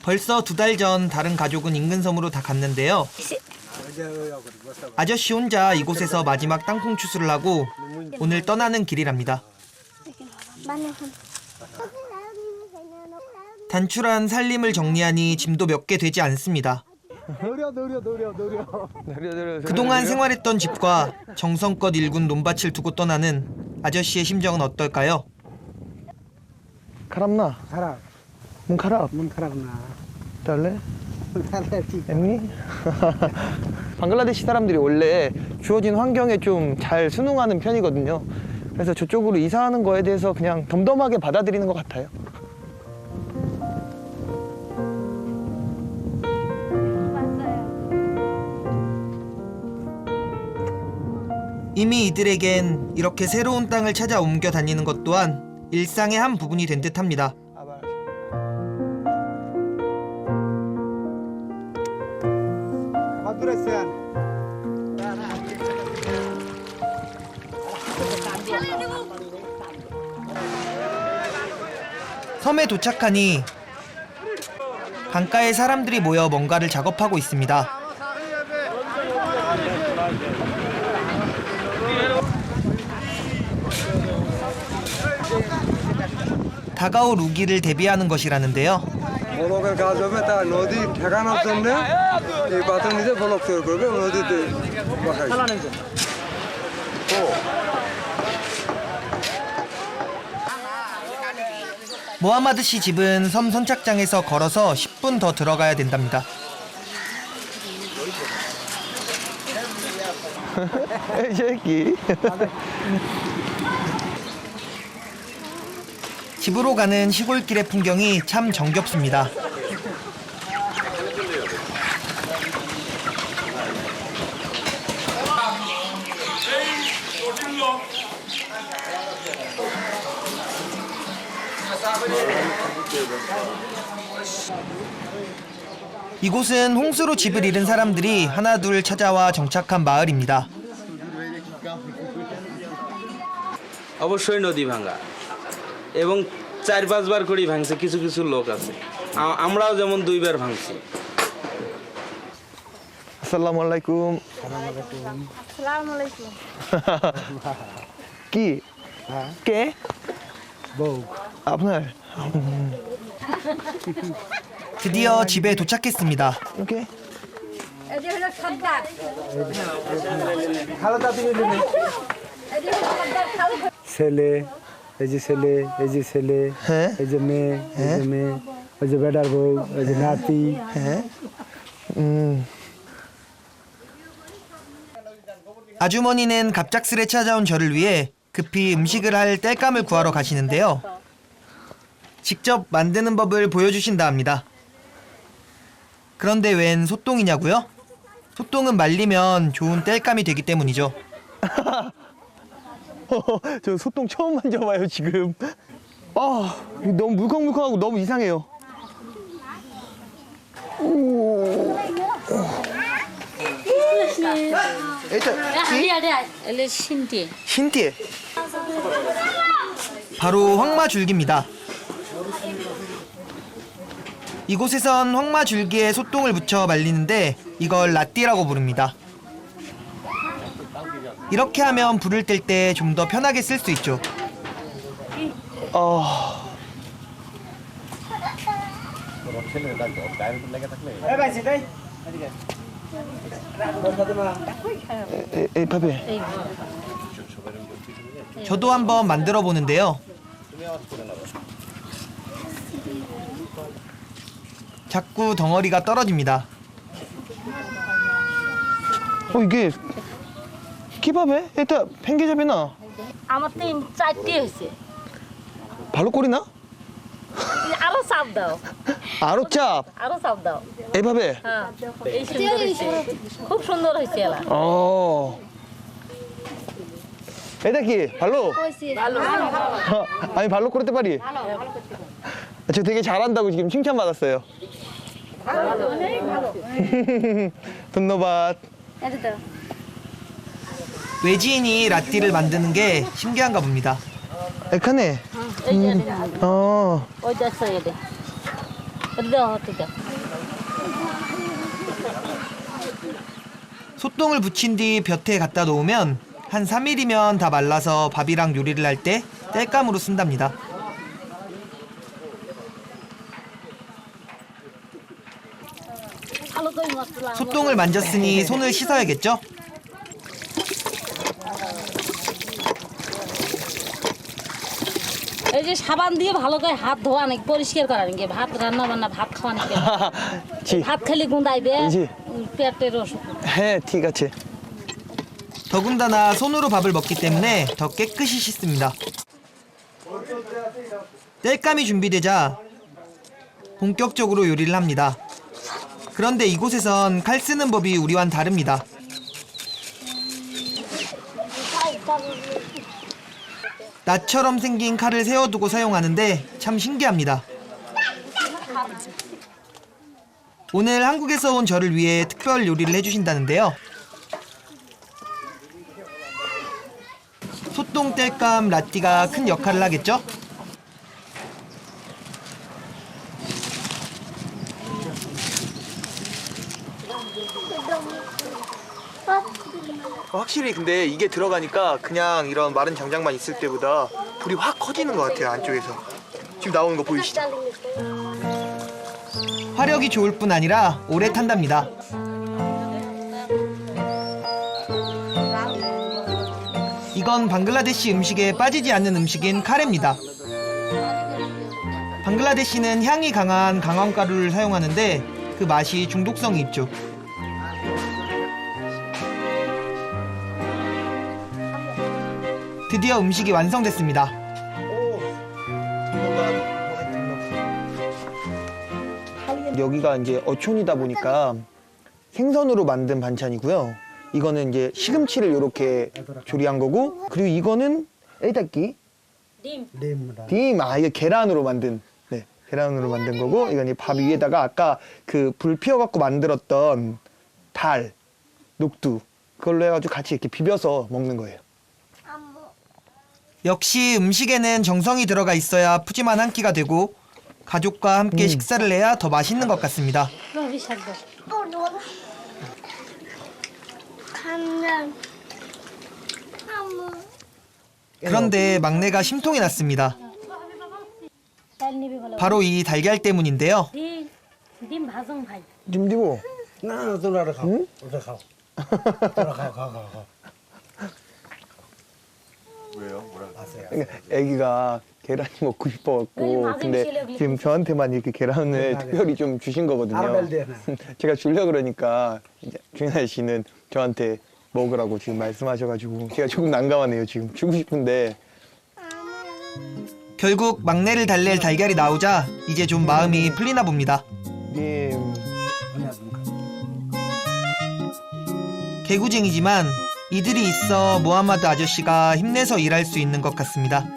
벌써 2달 전 다른 가족은 인근 섬으로 다 갔는데요. 아저씨 혼자 이곳에서 마지막 땅콩 추수를 하고 오늘 떠나는 길이랍니다. 단출한 살림을 정리하니 짐도 몇 개 되지 않습니다. 그동안 생활했던 집과 정성껏 일군 논밭을 두고 떠나는 아저씨의 심정은 어떨까요? খারাপ না? খারাপ মন খারাপ? মন খারাপ না তাহলে এমনি? 방글라데시 사람들이 원래 주어진 환경에 좀 잘 순응하는 편이거든요. 그래서 저쪽으로 이사하는 거에 대해서 그냥 덤덤하게 받아들이는 것 같아요. 이미 이들에겐 이렇게 새로운 땅을 찾아 옮겨 다니는 것 또한 일상의 한 부분이 된 듯합니다. 섬에 도착하니 강가에 사람들이 모여 뭔가를 작업하고 있습니다. 다가올 우기를 대비하는 것이라는데요. ব্লকের কাজ হবে তা নদী ঠেকানোর জন্য এই পাথর নিচে ব্লক তৈরি করবে নদীতে বসাইছে। 모하마드 씨 집은 섬 선착장에서 걸어서 10분 더 들어가야 된답니다. 이 새끼. 집으로 가는 시골길의 풍경이 참 정겹습니다. 이곳은 홍수로 집을 잃은 사람들이 하나둘 찾아와 정착한 마을입니다. অবশ্যই নদী ভাঙা এবং 4-5 বার করে ভাঙছে কিছু কিছু লোক আছে আমরাও যেমন 2 বার ভাঙছি আসসালামু আলাইকুম। আসসালামু আলাইকুম। কি কে বউ আপনার? 드디어 집에 도착했습니다. 오케이. এদি হলো সর্দার। খালাদা তুমি নেবে। এদি হলো সর্দার খালু। ছেলে এই যে ছেলে এই যে ছেলে এই যে মেয়ে এই যে মেয়ে এই যে বেটার বউ এই যে নাতি 아주머니는 갑작스레 찾아온 저를 위해 급히 음식을 할 땔감을 구하러 가시는데요. 직접 만드는 법을 보여주신다 합니다. 그런데 웬 소똥이냐고요? 소똥은 말리면 좋은 땔감이 되기 때문이죠. 저 소똥 처음 만져봐요 지금. 아 너무 물컹물컹하고 너무 이상해요. 신띠. 바로 황마줄기입니다. 이곳에선 황마줄기에 소똥을 묻혀 말리는데 이걸 라띠라고 부릅니다. 이렇게 하면 불을 뗄 때 좀 더 편하게 쓸 수 있죠. 밥에. 저도 한번 만들어 보는데요. 자꾸 덩어리가 떨어집니다. 이게 কিভাবে এটা ভেঙে যাবে না? আমার 3-4টি হয়েছে। ভালো করি না? আরো চাপ দাও। আরো চাপ? আরো চাপ দাও। এইভাবে? হ্যাঁ এই সুন্দর হয়েছে। খুব সুন্দর হয়েছে এলা। ও এটা কি ভালো? ভালো। আমি ভালো করতে পারি? আচ্ছা 되게 잘한다고 지금 칭찬받았어요. ধন্যবাদ. 외지인이 라띠를 만드는 게 신기한가 봅니다. এখানে? ওই দেখো এটা। এটা দাও হতে দাও। 소똥을 붙인 뒤 볕에 갖다 놓으면 한 3일이면 다 말라서 밥이랑 요리를 할 때 땔감으로 쓴답니다. 소똥을 만졌으니 손을 씻어야겠죠? এই যে সাবান দিয়ে ভালো করে হাত ধোয়া নাকি পরিষ্কার করা নাকি ভাত রান্না বান্না ভাত খাওয়া নাকি ভাত খেলে গুঁদাইবে পেটের অসুখ হ্যাঁ ঠিক আছে 더군다나 손으로 밥을 먹기 때문에 더 깨끗이 씻습니다. 땔감이 준비되자 본격적으로 요리를 합니다. 그런데 이곳에선 칼 쓰는 법이 우리와는 다릅니다. 나처럼 생긴 칼을 세워두고 사용하는데 참 신기합니다. 오늘 한국에서 온 저를 위해 특별 요리를 해주신다는데요. 소똥 땔감 라띠가 큰 역할을 하겠죠? 확실히 근데 이게 들어가니까 그냥 이런 마른 장작만 있을 때보다 불이 확 커지는 것 같아요, 안쪽에서. 지금 나오는 거 보이시죠? 화력이 좋을 뿐 아니라 오래 탄답니다. 이건 방글라데시 음식에 빠지지 않는 음식인 카레입니다. 방글라데시는 향이 강한 강황가루를 사용하는데 그 맛이 중독성이 있죠. 드디어 음식이 완성됐습니다. 여기가 이제 어촌이다 보니까 생선으로 만든 반찬이고요. 이거는 이제 시금치를 이렇게 조리한 거고, 그리고 이거는 에이타끼 이게 계란으로 만든, 네, 계란으로 만든 거고, 이건 이 밥 위에다가 아까 그 불 피워갖고 만들었던 달, 녹두 그걸로 해가지고 같이 이렇게 비벼서 먹는 거예요. 역시 음식에는 정성이 들어가 있어야 푸짐한 한 끼가 되고 가족과 함께 식사를 해야 더 맛있는 것 같습니다. 그런데 막내가 심통이 났습니다. 바로 이 달걀 때문인데요. 님 디고. 응? 왜요? 그러니까 애기가 계란이 먹고 싶어갖고, 근데 지금 저한테만 이렇게 계란을 특별히 좀 주신 거거든요. 제가 주려 그러니까 이제 중현 씨는 저한테 먹으라고 지금 말씀하셔가지고 제가 조금 난감하네요. 지금 주고 싶은데. 결국 막내를 달랠 달걀이 나오자 이제 좀 마음이 풀리나 봅니다. 개구쟁이지만 이들이 있어 모하마드 아저씨가 힘내서 일할 수 있는 것 같습니다.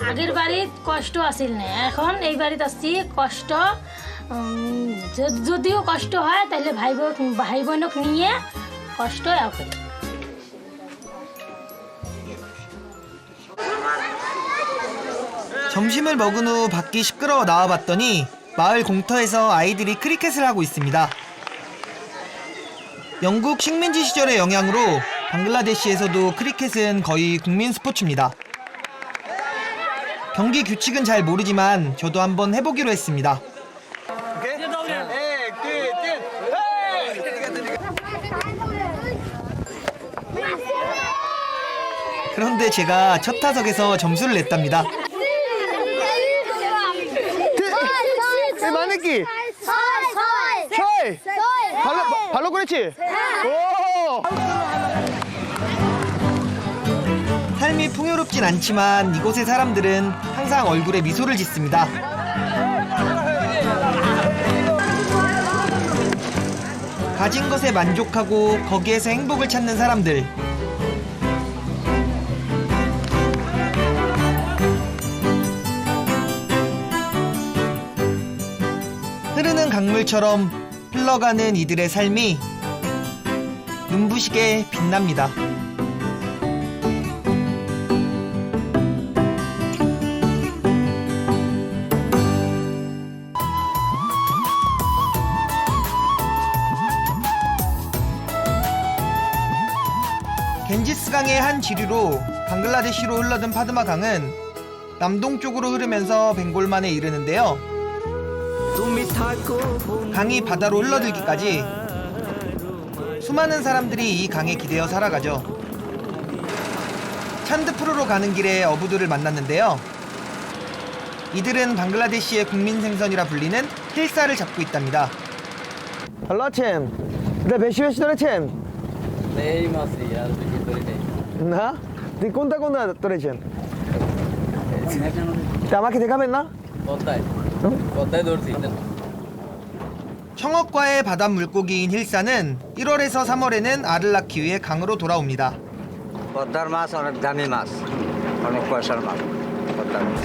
আগের বাড়িত কষ্ট আছিল না, এখন এই বাড়িতে আসছি কষ্ট, যদিও কষ্ট হয় তাহলে ভাই বোনক নিয়ে কষ্ট করি। 점심을 먹은 후 밖이 시끄러워 나와봤더니 마을 공터에서 아이들이 크리켓을 하고 있습니다. 영국 식민지 시절의 영향으로 방글라데시에서도 크리켓은 거의 국민 스포츠입니다. 경기 규칙은 잘 모르지만 저도 한번 해보기로 했습니다. 그런데 제가 첫 타석에서 점수를 냈답니다. 마네끼 발로 그렇지. 삶이 풍요롭진 않지만 이곳의 사람들은 항상 얼굴에 미소를 짓습니다. 가진 것에 만족하고 거기에서 행복을 찾는 사람들. 흐르는 강물처럼 흘러가는 이들의 삶이 눈부시게 빛납니다. 겐지스강의 한 지류로 방글라데시로 흘러든 파드마 강은 남동쪽으로 흐르면서 벵골만에 이르는데요. 강이 바다로 흘러들기까지 수많은 사람들이 이 강에 기대어 살아가죠. 찬드푸르로 가는 길에 어부들을 만났는데요. 이들은 방글라데시의 국민 생선이라 불리는 힐사를 잡고 있답니다. 할라첸, 내 বেশি ধরেছেন? এই মাছই আর বেশি ধরি নাই। না? তুই কোনটা ধরেছেন? তা আমাকে দেখাবেন না? পদ্মায় ধরছি। 청어과의 바닷 물고기인 힐사는 1월에서 3월에는 알을 낳기 위해 강으로 돌아옵니다. পদ্মার মাছ অনেক দামি মাছ অনেক পয়সার মাছ পদ্মার মাছ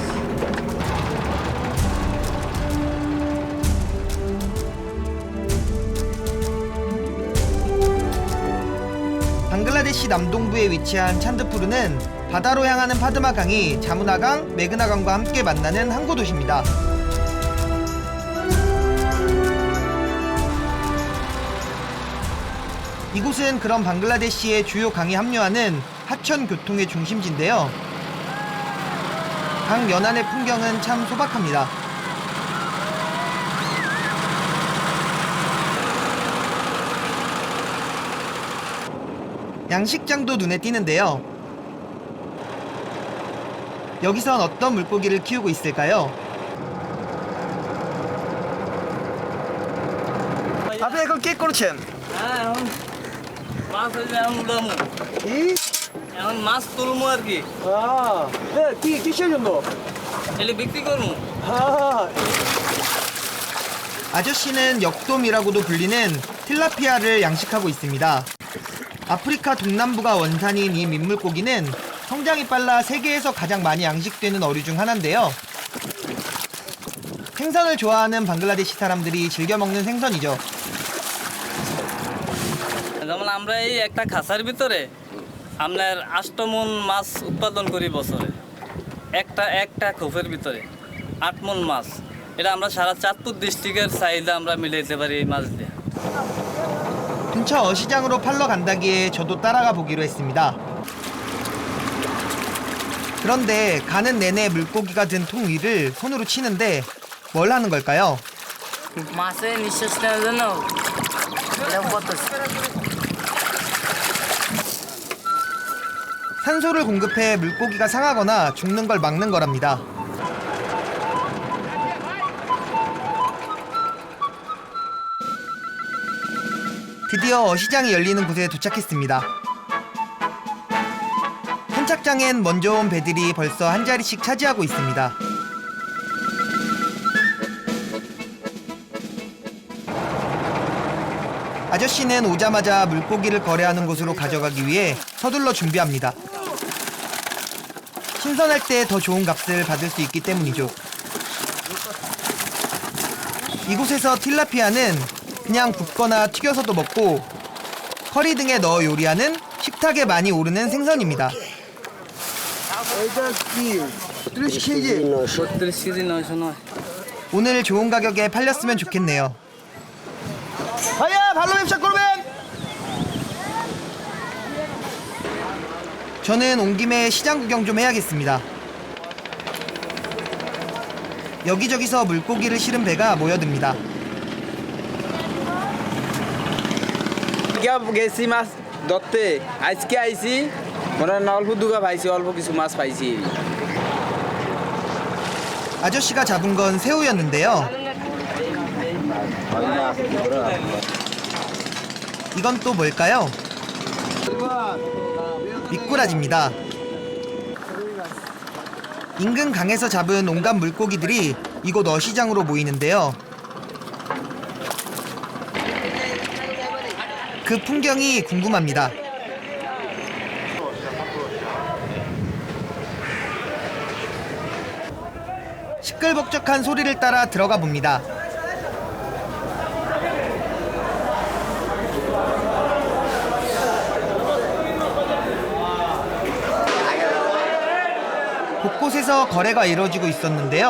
방글라데시 남동부에 위치한 찬드푸르는 바다로 향하는 파드마 강이 자무나강, 메그나강과 함께 만나는 항구 도시입니다. 이곳은 그런 방글라데시의 주요 강이 합류하는 하천 교통의 중심지인데요. 강 연안의 풍경은 참 소박합니다. 양식장도 눈에 띄는데요. 여기선 어떤 물고기를 키우고 있을까요? 앞에 그 깨꼬르첸. মাছ হইলে এখন উড়ামু এখন মাছ তুলমু আর কি কিসের জন্য? এলে বিক্রি করমু 아저씨는 역돔이라고도 불리는 틸라피아를 양식하고 있습니다. 아프리카 동남부가 원산인 이 민물고기는 성장이 빨라 세계에서 가장 많이 양식되는 어류 중 하나인데요. 생선을 좋아하는 방글라데시 사람들이 즐겨 먹는 생선이죠. যেমন আমরা এই একটা খাঁচার ভিতরে আপনার 8 মণ মাছ উৎপাদন করি বছরে একটা খোপের ভিতরে 8 মণ মাছ এটা আমরা সারা চাঁদপুর ডিস্ট্রিক্টের চাহিদা আমরা মিলাইতে পারি এই মাছ দিয়ে 근처 어시장으로 팔러 간다기에 저도 따라가 보기로 했습니다. 그런데 가는 내내 물고기가 든 통 위를 손으로 치는데 뭘 하는 걸까요? মাছে নিঃশ্বাস নেওয়ার জন্য এটা করতেছে 산소를 공급해 물고기가 상하거나 죽는 걸 막는 거랍니다. 드디어 어시장이 열리는 곳에 도착했습니다. 선착장엔 먼저 온 배들이 벌써 한 자리씩 차지하고 있습니다. 아저씨는 오자마자 물고기를 거래하는 곳으로 가져가기 위해 서둘러 준비합니다. 신선할 때 더 좋은 값을 받을 수 있기 때문이죠. 이곳에서 틸라피아는 그냥 굽거나 튀겨서도 먹고 커리 등에 넣어 요리하는 식탁에 많이 오르는 생선입니다. 30kg 900 오늘 좋은 가격에 팔렸으면 좋겠네요. 아야 발로 맵샷 골뱅. 저는 온 김에 시장 구경 좀 해야겠습니다. 여기저기서 물고기를 실은 배가 모여듭니다. গেছি মাছ ধরতে আজকে আইছি মনে হয় অল্প দুগা পাইছি অল্প কিছু মাছ পাইছি 아저씨가 잡은 건 새우였는데요. 이건 또 뭘까요? 미꾸라지입니다. 인근 강에서 잡은 온갖 물고기들이 이곳 어시장으로 모이는데요. 그 풍경이 궁금합니다. 시끌벅적한 소리를 따라 들어가 봅니다. 곳곳에서 거래가 이루어지고 있었는데요.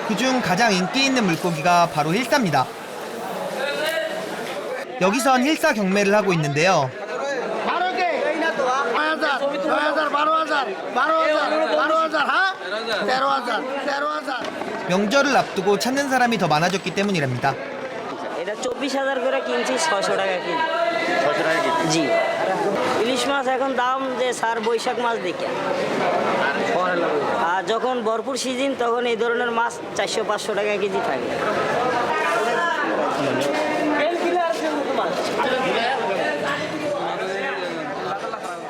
그중 가장 인기 있는 물고기가 바로 힐사입니다. 여기선 힐사 경매를 하고 있는데요. 명절을 앞두고 찾는 사람이 더 많아졌기 때문이랍니다. এটা 24,000 করে কিনছি 600 টাকা কিলো 600 টাকা কেজি জি ইলিশ মাছ এখন দাম যে স্যার বৈশাখ মাছ দেখে আর যখন ভরপুর সিজন তখন এই ধরনের মাছ 400-500 টাকা কেজি থাকে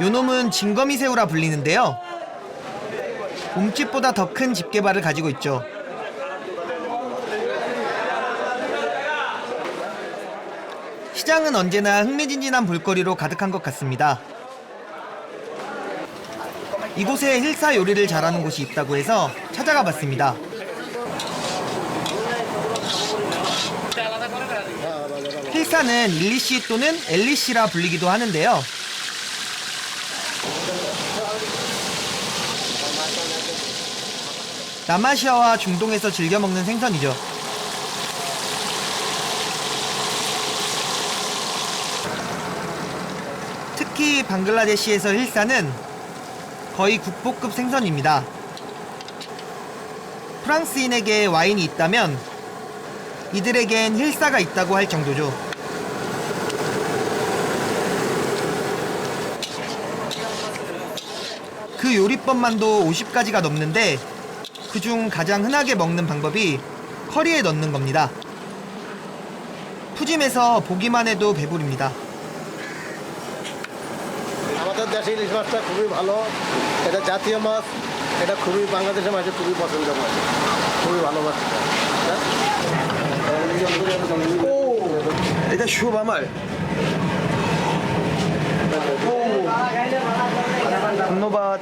요놈은 징거미새우라 불리는데요. 몸집보다 더 큰 집게발을 가지고 있죠. 시장은 언제나 흥미진진한 볼거리로 가득한 것 같습니다. 이곳에 힐사 요리를 잘하는 곳이 있다고 해서 찾아가 봤습니다. 힐사는 일리씨 또는 엘리씨라 불리기도 하는데요. 남아시아와 중동에서 즐겨 먹는 생선이죠. 특히 방글라데시에서 힐사는 거의 국보급 생선입니다. 프랑스인에게 와인이 있다면 이들에겐 힐사가 있다고 할 정도죠. 그 요리법만도 50가지가 넘는데 그중 가장 흔하게 먹는 방법이 커리에 넣는 겁니다. 푸짐해서 보기만 해도 배부릅니다. আমাদের দেশে ইলিশ মাছটা খুবই ভালো, এটা জাতীয় মাছ, এটা খুবই বাংলাদেশের মাঝে খুবই পছন্দ মাছ, খুবই ভালো মাছ। এটা শুভ আমার ধন্যবাদ।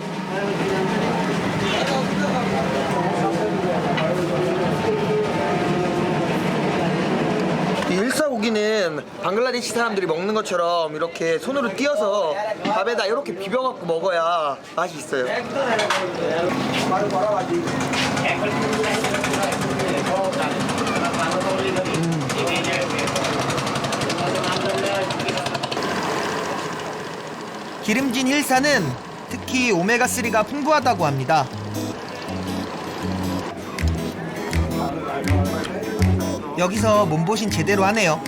이 일사고기는 방글라데시 사람들이 먹는 것처럼 이렇게 손으로 띄어서 밥에다 이렇게 비벼갖고 먹어야 맛이 있어요. 기름진 힐사는 특히 오메가3가 풍부하다고 합니다. 여기서 몸보신 제대로 하네요.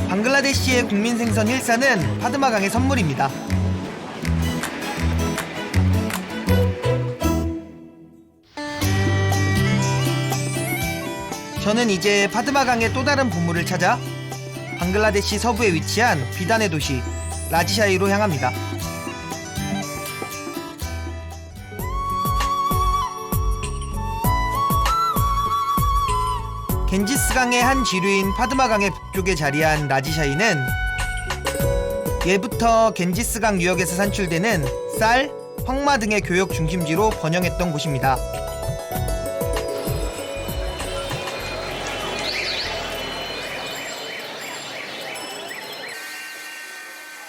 방글라데시의 국민 생선 힐사는 파드마강의 선물입니다. 저는 이제 파드마강의 또 다른 보물을 찾아 방글라데시 서부에 위치한 비단의 도시 라지샤히로 향합니다. 겐지스강의 한 지류인 파드마강의 북쪽에 자리한 라지샤히는 예부터 겐지스강 유역에서 산출되는 쌀, 황마 등의 교역 중심지로 번영했던 곳입니다.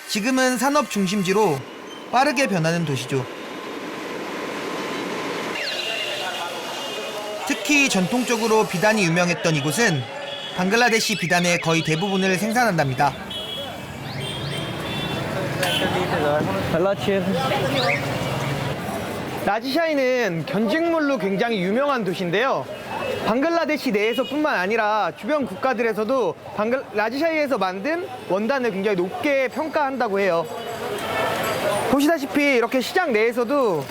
지금은 산업 중심지로 빠르게 변하는 도시죠. 특히 전통적으로 비단이 유명했던 이곳은 방글라데시 비단의 거의 대부분을 생산한답니다. 라지샤히는 견직물로 굉장히 유명한 도시인데요. 방글라데시 내에서뿐만 아니라 주변 국가들에서도 라지샤히에서 만든 원단을 굉장히 높게 평가한다고 해요. 보시다시피 이렇게 시장 내에서도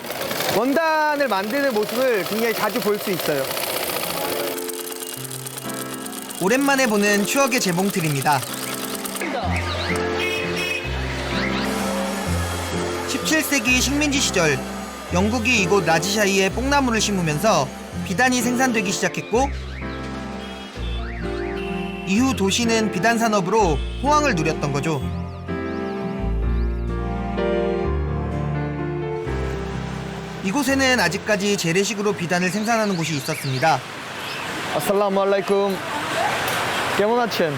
원단을 만드는 모습을 굉장히 자주 볼 수 있어요. 오랜만에 보는 추억의 재봉틀입니다. 17세기 식민지 시절 영국이 이곳 라지샤히에 뽕나무를 심으면서 비단이 생산되기 시작했고, 이후 도시는 비단 산업으로 호황을 누렸던 거죠. 이곳에는 아직까지 재래식으로 비단을 생산하는 곳이 있었습니다. আসসালামুআলাইকুম, কেমন আছেন?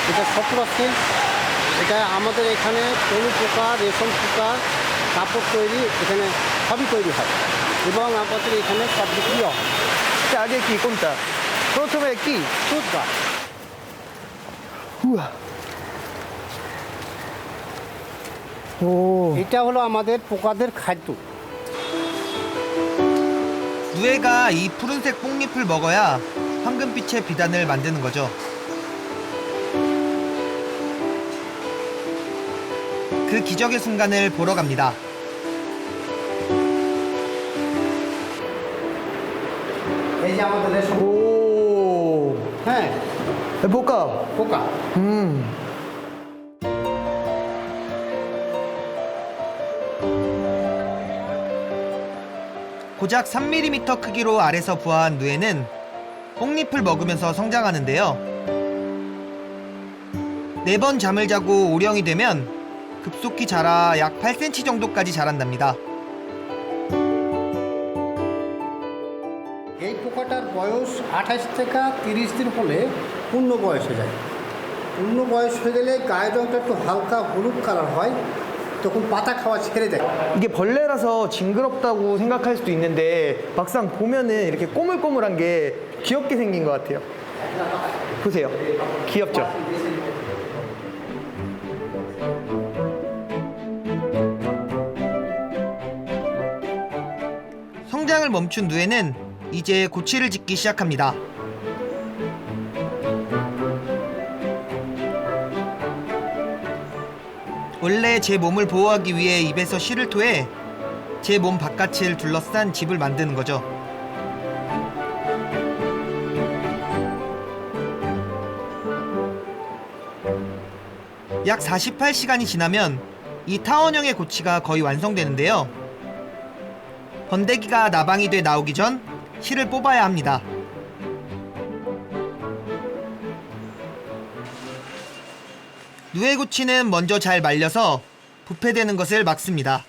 এটা সফুরা সিল্ক, এটা আমাদের এখানে তনু পোকা, রেশম পোকা, কাপড় তৈরি এখানে সবই তৈরি হয় এবং আমাদের এখানে সব বিক্রিও হয়। আগে কি কোনটা? প্রথমে কি সুতা। 오, এটা হলো আমাদের পোকাদের খাদ্য। 누에가 이 푸른색 뽕잎을 먹어야 황금빛의 비단을 만드는 거죠. 그 기적의 순간을 보러 갑니다. এই যে আমাদের রেশম। 오, হ্যাঁ, পোকা. পোকা। 고작 3mm 크기로 알에서 부화한 누에는 뽕잎을 먹으면서 성장하는데요. 4번 잠을 자고 오령이 되면 급속히 자라 약 8cm 정도까지 자란답니다. এই পোকাটার বয়স 28 থেকে 30 দিন হলে পূর্ণ বয়স হয়ে যায়। পূর্ণ বয়স হয়ে গেলে গায়ের রংটা একটু হালকা হলুদ কালার হয়, তখন পাতা খাওয়া ছেড়ে দেয়। 이게 벌레라서 징그럽다고 생각할 수도 있는데 막상 보면은 이렇게 꼬물꼬물한 게 귀엽게 생긴 것 같아요. 보세요. 귀엽죠? 성장을 멈춘 누에는 이제 고치를 짓기 시작합니다. 원래 제 몸을 보호하기 위해 입에서 실을 토해 제 몸 바깥을 둘러싼 집을 만드는 거죠. 약 48시간이 지나면 이 타원형의 고치가 거의 완성되는데요. 번데기가 나방이 돼 나오기 전 실을 뽑아야 합니다. 누에고치는 먼저 잘 말려서 부패되는 것을 막습니다.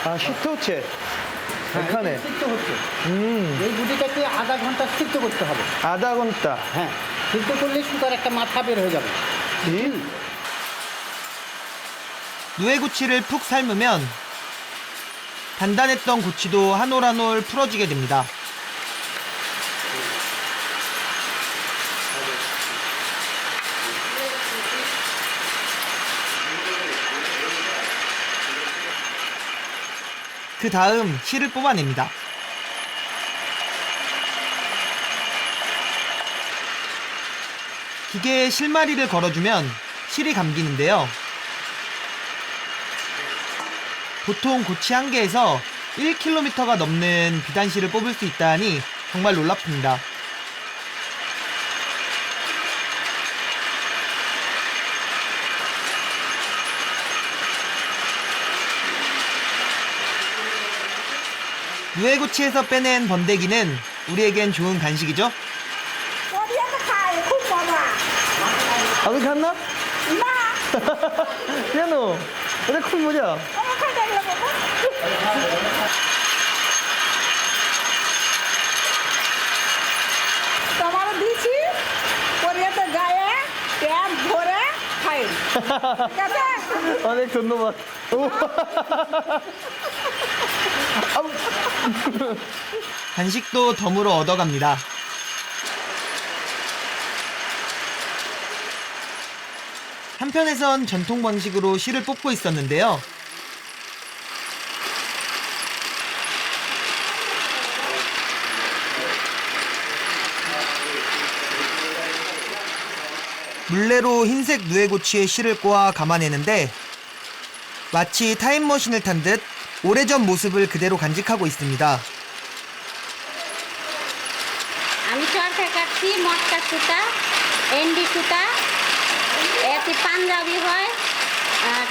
아, 시트 হচ্ছে এখানে সিদ্ধ হচ্ছে। এই গুটিটাকে আধা ঘন্টা সিদ্ধ করতে হবে। আধা ঘন্টা? হ্যাঁ, সিদ্ধ করলে সুতার একটা মাথা বের হয়ে যাবে। 누에고치를 푹 삶으면 단단했던 고치도 한 올 한 올 풀어지게 됩니다. 그 다음 실을 뽑아냅니다. 기계에 실마리를 걸어주면 실이 감기는데요. 보통 고치 한 개에서 1km가 넘는 비단실을 뽑을 수 있다니 정말 놀랍습니다. 누에고치에서 빼낸 번데기는 우리에겐 좋은 간식이죠? 아들 갔나? কেন? এটা খুব মজা। তোমার দিছি পরিয়াতে গায়ে প্যান ভরে খাই। ঠিক আছে? অনেক ধন্যবাদ। 간식도 덤으로 얻어갑니다. 한편에선 전통 방식으로 실을 뽑고 있었는데요. 물레로 흰색 누에고치에 실을 꼬아 감아내는데 마치 타임머신을 탄 듯 오래전 모습을 그대로 간직하고 있습니다. আমি চরকা কাটছি মটকা সুতা এন্ডি সুতা এতে পাঞ্জাবি হয় আর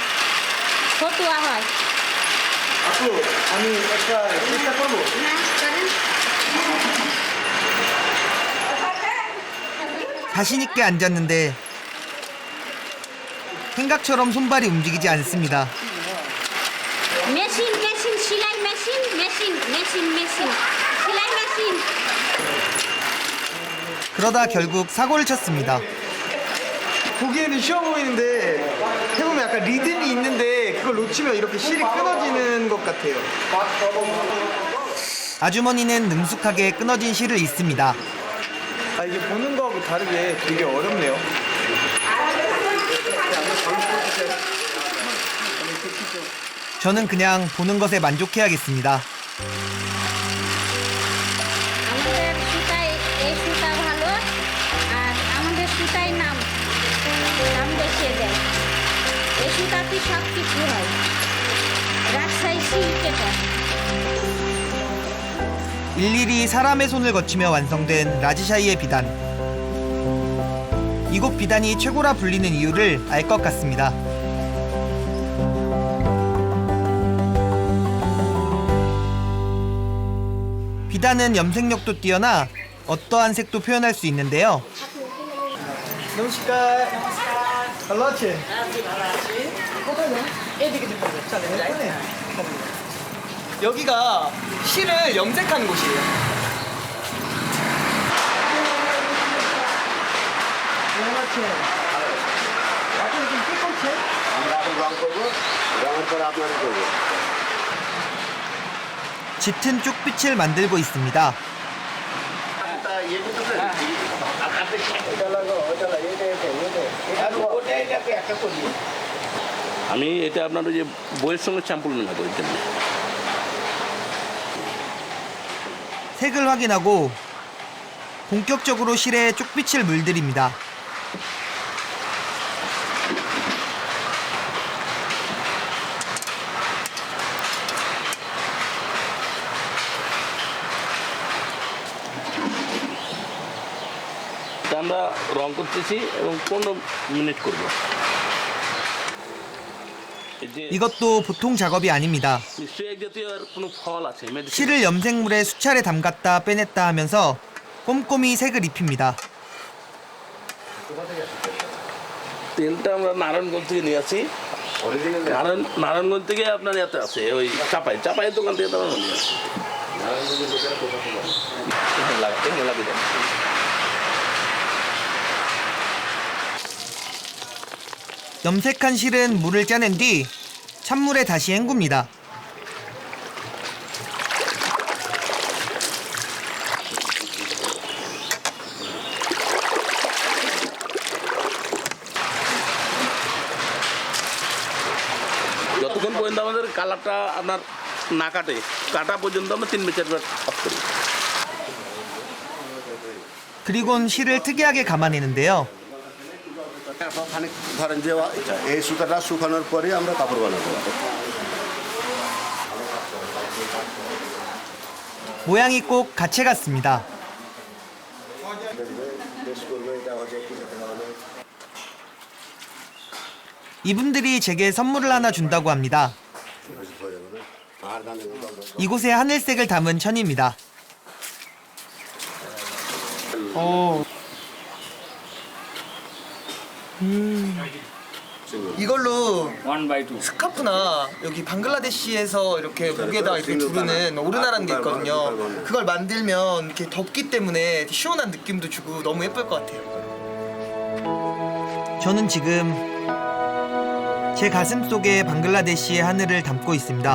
ফতুয়া হয়। আপু আমি একটা চেষ্টা করব। 자신 있게 앉았는데 생각처럼 손발이 움직이지 않습니다. মেশিন মেশিন সেলাই মেশিন মেশিন মেশিন মেশিন সেলাই মেশিন। 그러다 결국 사고를 쳤습니다. 보기에는 쉬워 보이는데 해보면 약간 리듬이 있는데 그걸 놓치면 이렇게 실이 끊어지는 것 같아요. 아주머니는 능숙하게 끊어진 실을 잇습니다. 아, 이게 보는 거하고 다르게 되게 어렵네요. 저는 그냥 보는 것에 만족해야겠습니다. আমাদের সুতাই এই সুতা ভালো আর আমাদের সুতাই নাম দেখিয়ে দেয়। এই সুতাতে সব কিছু হয়। রাজশাহী সিল্কের 일일이 사람의 손을 거치며 완성된 라지샤이의 비단. 이곳 비단이 최고라 불리는 이유를 알 것 같습니다. 일단은 염색력도 뛰어나 어떠한 색도 표현할 수 있는데요. Namaskar. Hello, Che. 여기가 실을 염색하는 곳이에요. 짙은 쪽빛을 만들고 있습니다. আমি এটা আপনার ওই যে বইয়ের সঙ্গে স্যাম্পল মেলাবো এর জন্য 색을 확인하고 본격적으로 실에 쪽빛을 물들입니다. তা আমরা রং করতেছি এবং 15 মিনিট করব 이것도 보통 작업이 아닙니다. নিশ্চয়ই এক জাতীয় কোনো ফল আছে মেডিসিন 실을 염색물에 수차례 담갔다 빼냈다 하면서 꼼꼼히 색을 입힙니다. তেলটা আমরা নারায়ণগঞ্জ থেকে নিয়ে আসি নারায়ণগঞ্জ থেকে আপনার এত আছে ওই চাপাইয়ের দোকান থেকে তো আমরা নিয়ে আসি 염색한 실은 물을 짜낸 뒤 찬물에 다시 헹굽니다. যতক্ষণ পর্যন্ত আমাদের কালারটা আপনার না কাটা পর্যন্ত আমরা 3-4বার অফ করি 그리곤 실을 특이하게 감아내는데요. খানিক ধরেন যে এই সুতাটা শুকানোর পরে আমরা কাপড় বানাবো 모양이 꼭 가채 같습니다. 이분들이 제게 선물을 하나 준다고 합니다. 이곳의 하늘색을 담은 천입니다. 이걸로 스카프나 여기 방글라데시에서 이렇게 목에다 이렇게 두르는 오르나라는 게 있거든요. 그걸 만들면 이렇게 덥기 때문에 시원한 느낌도 주고 너무 예쁠 것 같아요. 저는 지금 제 가슴 속에 방글라데시의 하늘을 담고 있습니다.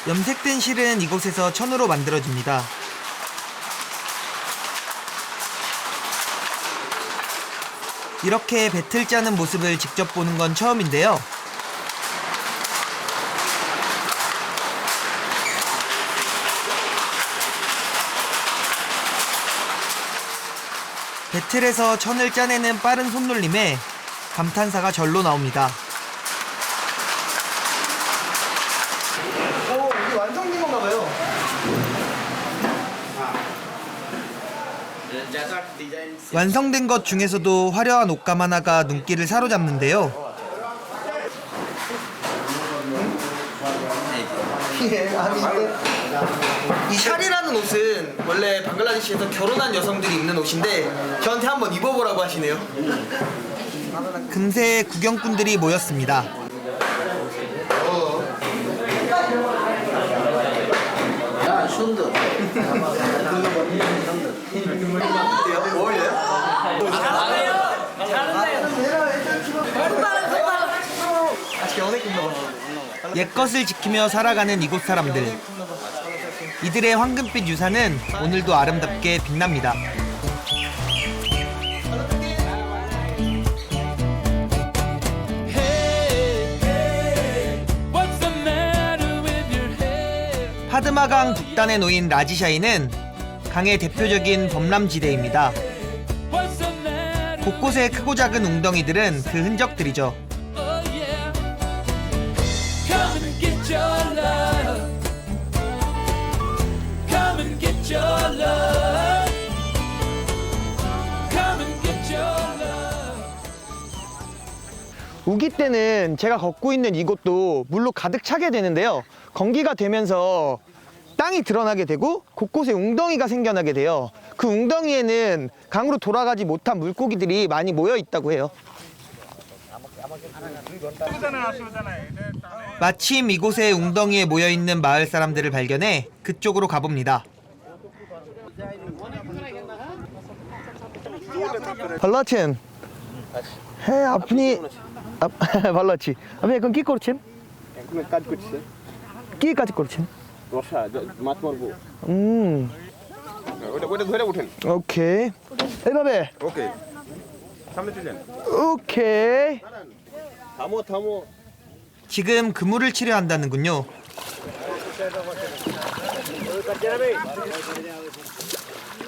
염색된 실은 이곳에서 천으로 만들어집니다. 이렇게 배틀 짜는 모습을 직접 보는 건 처음인데요. 배틀에서 천을 짜내는 빠른 손놀림에 감탄사가 절로 나옵니다. 이게 완성된 건가 봐요. 완성된 것 중에서도 화려한 옷감 하나가 눈길을 사로잡는데요. 이 샬이라는 옷은 원래 방글라데시에서 결혼한 여성들이 입는 옷인데 저한테 한번 입어보라고 하시네요. 금세 구경꾼들이 모였습니다. 옛것을 지키며 살아가는 이곳 사람들. 이들의 황금빛 유산은 오늘도 아름답게 빛납니다. 파드마강 북단에 놓인 라지샤이는 강의 대표적인 범람지대입니다. 곳곳에 크고 작은 웅덩이들은 그 흔적들이죠. 우기 때는 제가 걷고 있는 이곳도 물로 가득 차게 되는데요. 건기가 되면서 땅이 드러나게 되고 곳곳에 웅덩이가 생겨나게 돼요. 그 웅덩이에는 강으로 돌아가지 못한 물고기들이 많이 모여 있다고 해요. 마침 이곳에 웅덩이에 모여있는 마을 사람들을 발견해 그쪽으로 가봅니다. ভালো আছেন? হ্যাঁ আপনি ভালো আছি। আপনি এখন কি করছেন? এখন কাজ করছে। কি কাজ করছেন? বর্ষা মাছ মারবো। ওটা ধরে উঠেন। ওকে এইভাবে ওকে সামনে চলেন। 오케이. থামো 지금 그물을 치려 한다는군요.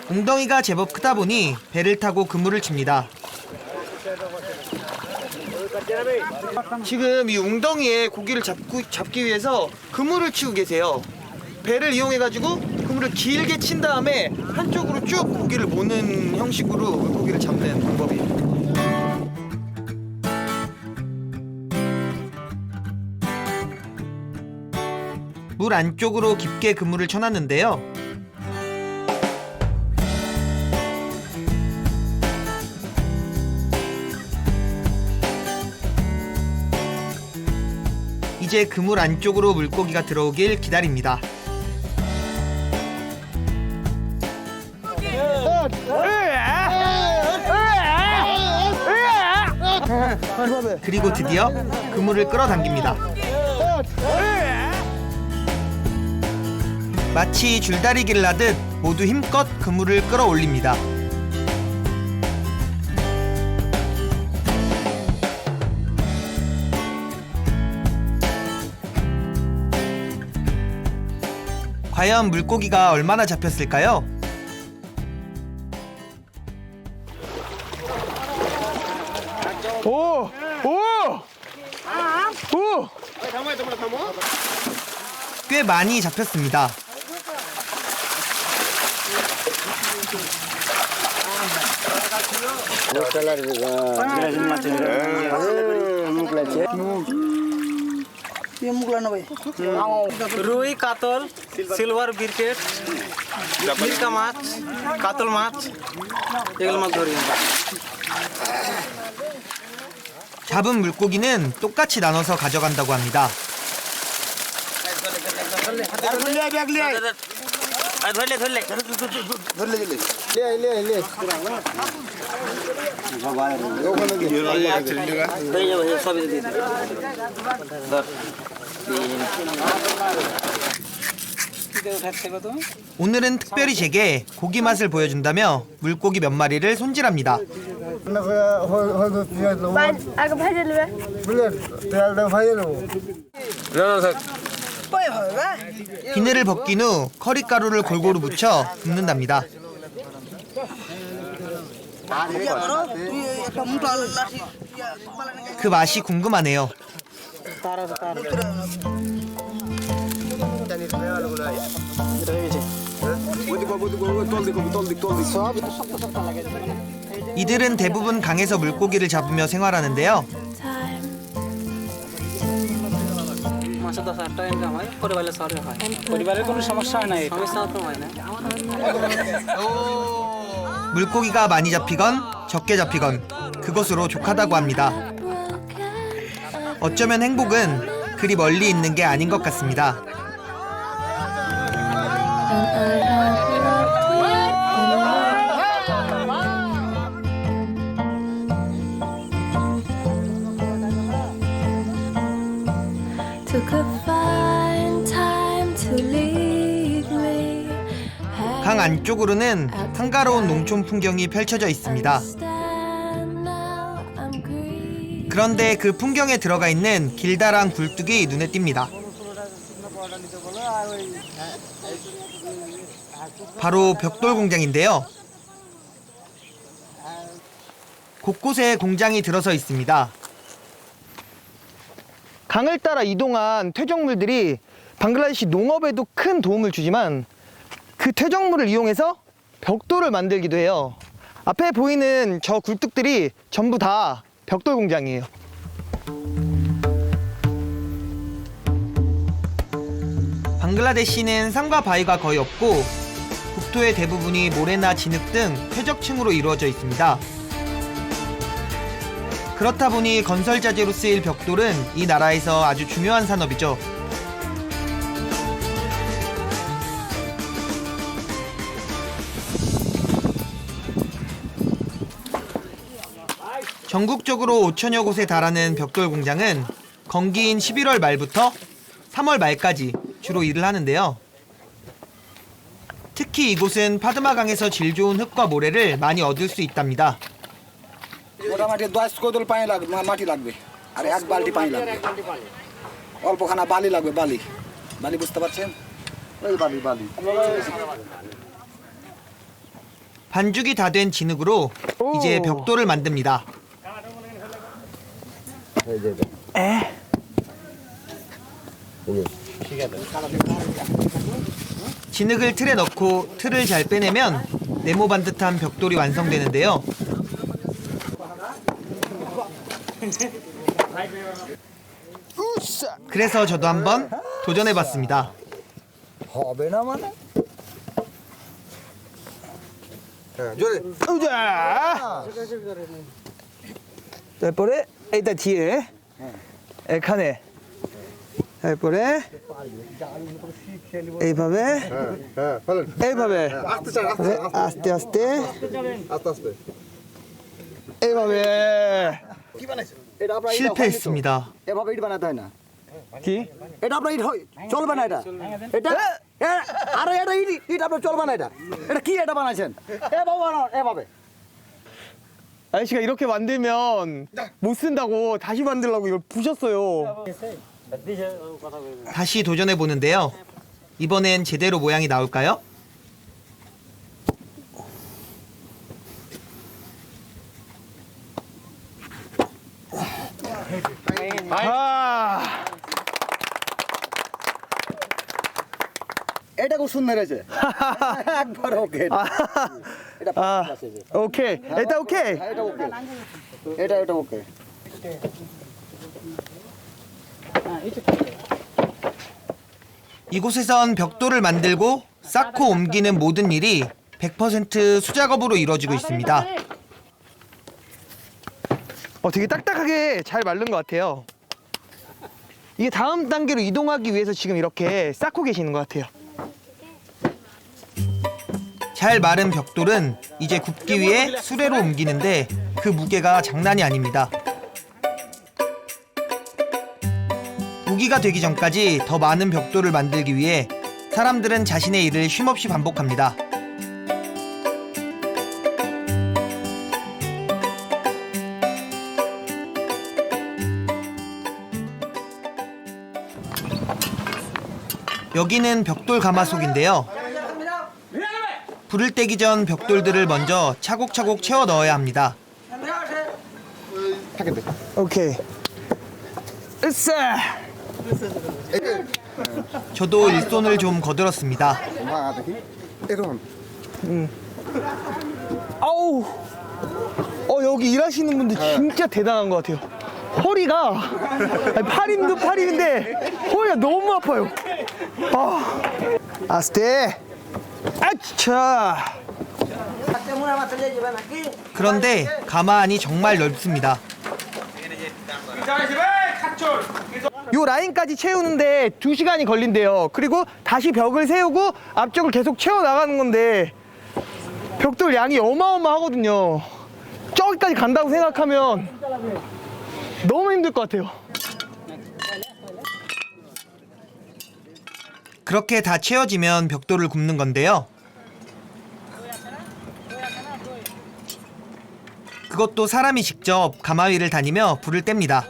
웅덩이가 제법 크다 보니 배를 타고 그물을 칩니다. 지금 이 웅덩이에 고기를 잡기 위해서 그물을 치고 계세요. 배를 이용해가지고 그물을 길게 친 다음에 한쪽으로 쭉 고기를 모는 형식으로 물고기를 잡는 방법이에요. 물 안쪽으로 깊게 그물을 쳐놨는데요. 이제 그물 안쪽으로 물고기가 들어오길 기다립니다. 그리고 드디어 그물을 끌어당깁니다. 마치 줄다리기를 하듯 모두 힘껏 그물을 끌어올립니다. 과연 물고기가 얼마나 잡혔을까요? 오! 꽤 많이 잡혔습니다. রুই কাতল সিলভার বিকেট মিরকা মাছ কাতল মাছ এগুলো মাছ ধরি আমরা 잡은 물고기는 똑같이 나눠서 가져간다고 합니다. 오늘은 특별히 제게 고기 맛을 보여준다며 물고기 몇 마리를 손질합니다. 비늘을 벗긴 후 커리가루를 골고루 묻혀 굽는답니다. 그 맛이 궁금하네요. 이들은 대부분 강에서 물고기를 잡으며 생활하는데요. 물고기가 많이 잡히건 적게 잡히건 그것으로 족하다고 합니다. 어쩌면 행복은 그리 멀리 있는 게 아닌 것 같습니다. 강 안쪽으로는 한가로운 농촌 풍경이 펼쳐져 있습니다. 그런데 그 풍경에 들어가 있는 길다란 굴뚝이 눈에 띕니다. 바로 벽돌 공장인데요. 곳곳에 공장이 들어서 있습니다. 강을 따라 이동한 퇴적물들이 방글라데시 농업에도 큰 도움을 주지만 그 퇴적물을 이용해서 벽돌을 만들기도 해요. 앞에 보이는 저 굴뚝들이 전부 다 벽돌 공장이에요. 방글라데시는 산과 바위가 거의 없고 국토의 대부분이 모래나 진흙 등 퇴적층으로 이루어져 있습니다. 그렇다 보니 건설 자재로 쓰일 벽돌은 이 나라에서 아주 중요한 산업이죠. 전국적으로 5천여 곳에 달하는 벽돌 공장은 건기인 11월 말부터 3월 말까지 주로 일을 하는데요. 특히 이곳은 파드마강에서 질 좋은 흙과 모래를 많이 얻을 수 있답니다. মোটামুটি 10 কোদল পানি লাগবে মাটি লাগবে আর 1 বালতি পানি লাগবে অল্পখানা বালি লাগবে বালি বালি বুঝতে পারছেন ওই বালি বালি 반죽이 다 된 진흙으로 이제 벽돌을 만듭니다. 진흙을 틀에 넣고 틀을 잘 빼내면 네모 반듯한 벽돌이 완성되는데요. 그래서 저도 한번 도전해봤습니다. হবে না মানে তারপরে এইটা দিয়ে এখানে তারপরে এইভাবে এইভাবে আস্তে আস্তে এইভাবে 실패했습니다. এভাবে ইট বানাতে হয় না কি এটা আপনার ইট হয় চলবে না এটা এটা আরে এটা ইট ইট আপনার চলবে না এটা এটা কি এটা বানাইছেন এভাবে 아저씨가 이렇게 만들면 못 쓴다고 다시 만들려고 이걸 부셨어요. 다시 도전해보는데요. 이번엔 제대로 모양이 나올까요? এটা খুব সুন্দর হয়েছে একবার ওকে এটা 오케이. 일단 오케이. এটা ওকে এটা এটা ওকে 이곳에선 벽돌을 만들고 쌓고 옮기는 모든 일이 100% 수작업으로 이루어지고 있습니다. 되게 딱딱하게 잘 마른 것 같아요. 이게 다음 단계로 이동하기 위해서 지금 이렇게 쌓고 계시는 것 같아요. 잘 마른 벽돌은 이제 굽기 위해 수레로 옮기는데 그 무게가 장난이 아닙니다. 무기가 되기 전까지 더 많은 벽돌을 만들기 위해 사람들은 자신의 일을 쉼없이 반복합니다. 여기는 벽돌 가마속인데요. 불을 떼기 전 벽돌들을 먼저 차곡차곡 채워 넣어야 합니다. 오케이. 으쌰. 저도 일손을 좀 거들었습니다. 아우. 여기 일하시는 분들 진짜 대단한 것 같아요. 허리가 팔힘도 팔인데 허리가 너무 아파요. 아스테. 아차. 그런데 가마안이 정말 넓습니다. 요 라인까지 채우는데 2시간이 걸린대요. 그리고 다시 벽을 세우고 앞쪽을 계속 채워 나가는 건데 벽돌 양이 어마어마하거든요. 저기까지 간다고 생각하면 너무 힘들 것 같아요. 그렇게 다 채워지면 벽돌을 굽는 건데요. 그것도 사람이 직접 가마 위를 다니며 불을 뗍니다.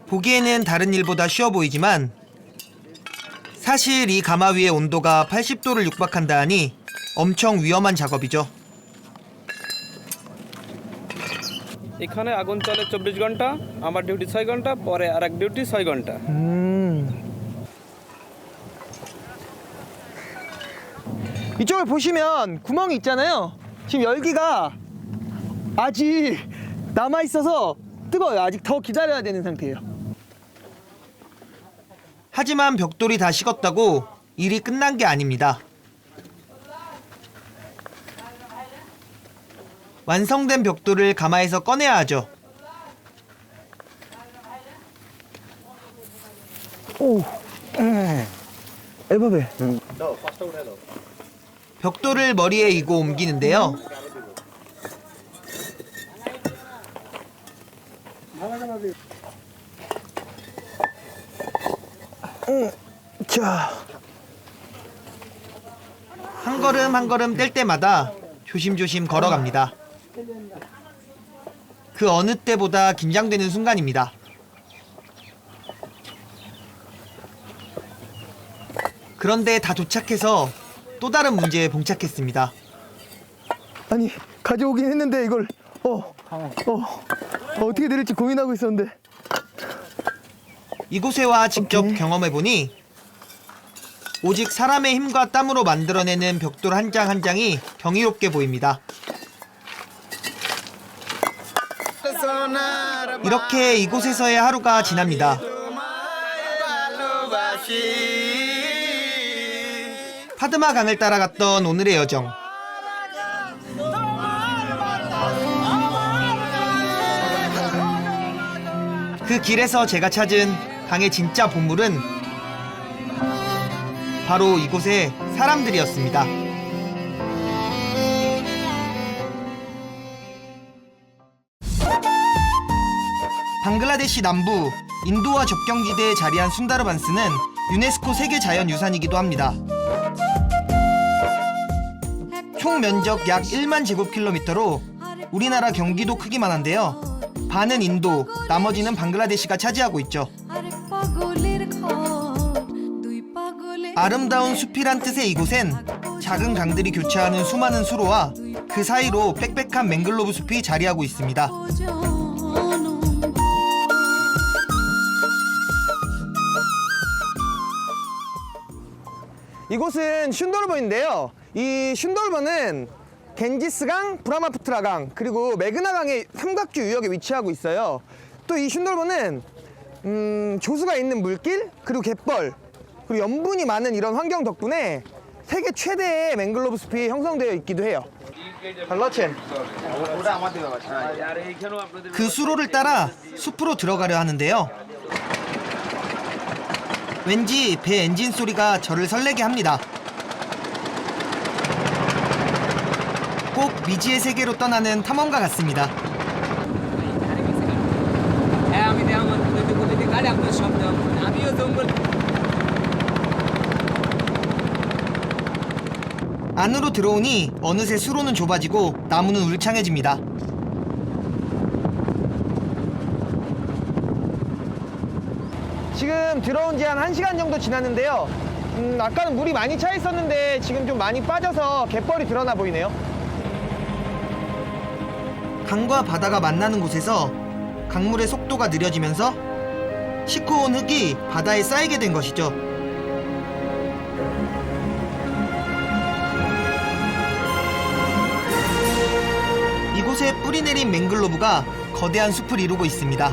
보기에는 다른 일보다 쉬워 보이지만 사실 이 가마 위의 온도가 80도를 육박한다 하니 엄청 위험한 작업이죠. এখানে আগুন চলে 24 ঘন্টা, আমার ডিউটি 6 ঘন্টা, পরে আরেক ডিউটি 6 ঘন্টা। 이쪽을 보시면 구멍이 있잖아요. 지금 열기가 아직 남아 있어서 뜨거워요. 아직 더 기다려야 되는 상태예요. 하지만 벽돌이 다 식었다고 일이 끝난 게 아닙니다. 완성된 벽돌을 가마에서 꺼내야 하죠. 오, 에버베. 벽돌을 머리에 이고 옮기는데요. 자, 한 걸음 한 걸음 뗄 때마다 조심조심 걸어갑니다. 그 어느 때보다 긴장되는 순간입니다. 그런데 다 도착해서 또 다른 문제에 봉착했습니다. 아니 가져오긴 했는데 이걸 어떻게 내릴지 고민하고 있었는데. 이곳에 와 직접 경험해보니 오직 사람의 힘과 땀으로 만들어내는 벽돌 한 장 한 장이 경이롭게 보입니다. 이렇게 이곳에서의 하루가 지납니다. 파드마 강을 따라갔던 오늘의 여정. 그 길에서 제가 찾은 강의 진짜 보물은 바로 이곳의 사람들이었습니다. 방글라데시 남부 인도와 접경지대에 자리한 순다르반스는 유네스코 세계자연유산이기도 합니다. 총 면적 약 1만 제곱킬로미터로 우리나라 경기도 크기만 한데요. 반은 인도, 나머지는 방글라데시가 차지하고 있죠. 아름다운 숲이란 뜻의 이곳엔 작은 강들이 교차하는 수많은 수로와 그 사이로 빽빽한 맹글로브 숲이 자리하고 있습니다. 이곳은 슌돌버인데요. 이 슌돌버는 겐지스강, 브라마푸트라강, 그리고 메그나강의 삼각주 유역에 위치하고 있어요. 또 이 슌돌버는 조수가 있는 물길, 그리고 갯벌, 그리고 염분이 많은 이런 환경 덕분에 세계 최대의 맹글로브 숲이 형성되어 있기도 해요. 그 수로를 따라 숲으로 들어가려 하는데요. 왠지 배 엔진 소리가 저를 설레게 합니다. 꼭 미지의 세계로 떠나는 탐험가 같습니다. 안으로 들어오니 어느새 수로는 좁아지고 나무는 울창해집니다. 지금 들어온 지 한 1시간 정도 지났는데요. 아까는 물이 많이 차 있었는데 지금 좀 많이 빠져서 갯벌이 드러나 보이네요. 강과 바다가 만나는 곳에서 강물의 속도가 느려지면서 싣고 온 흙이 바다에 쌓이게 된 것이죠. 이곳에 뿌리 내린 맹글로브가 거대한 숲을 이루고 있습니다.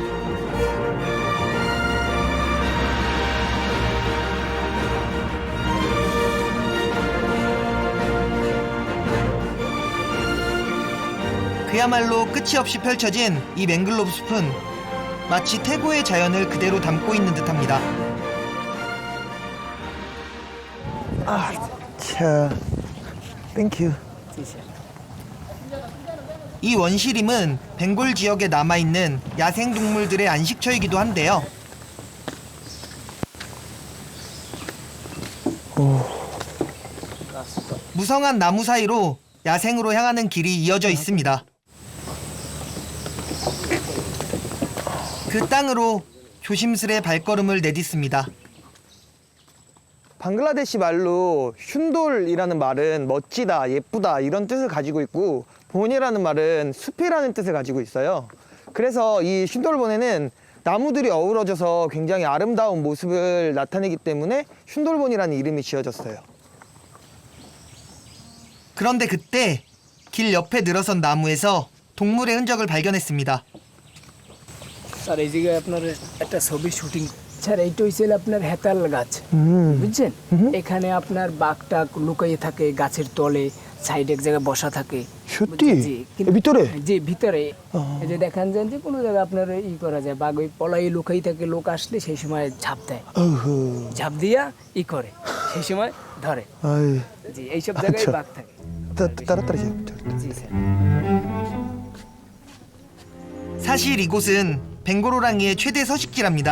그야말로 끝이 없이 펼쳐진 이 맹글로브 숲은 마치 태고의 자연을 그대로 담고 있는 듯합니다. 자, 땡큐. 이 원시림은 벵골 지역에 남아있는 야생동물들의 안식처이기도 한데요. 무성한 나무 사이로 야생으로 향하는 길이 이어져 있습니다. 그 땅으로 조심스레 발걸음을 내딛습니다. 방글라데시 말로 슌돌이라는 말은 멋지다, 예쁘다 이런 뜻을 가지고 있고 본이라는 말은 숲이라는 뜻을 가지고 있어요. 그래서 이 슌돌본에는 나무들이 어우러져서 굉장히 아름다운 모습을 나타내기 때문에 슌돌본이라는 이름이 지어졌어요. 그런데 그때 길 옆에 늘어선 나무에서 동물의 흔적을 발견했습니다. স্যার এই জায়গায় আপনার একটা ছবি শুটিং স্যার এইটা হয়েছিল আপনার হেতাল গাছ বুঝছেন এখানে আপনার বাঘটা লুকাইয়ে থাকে গাছের তলে সাইডে এক জায়গায় বসা থাকে সত্যি জি ভিতরে জি ভিতরে এই যে দেখেন যান যে কোনো জায়গায় আপনার ই করা যায় বাঘ ওই পলাই লুকাই থাকে লোক আসলে সেই সময় ঝাঁপ দেয় ঝাঁপ দিয়া ই করে সেই সময় ধরে জি এইসব জায়গায় বাঘ থাকে 따라따라 জি স্যার 사실 이곳은 벵고로랑이의 최대 서식지랍니다.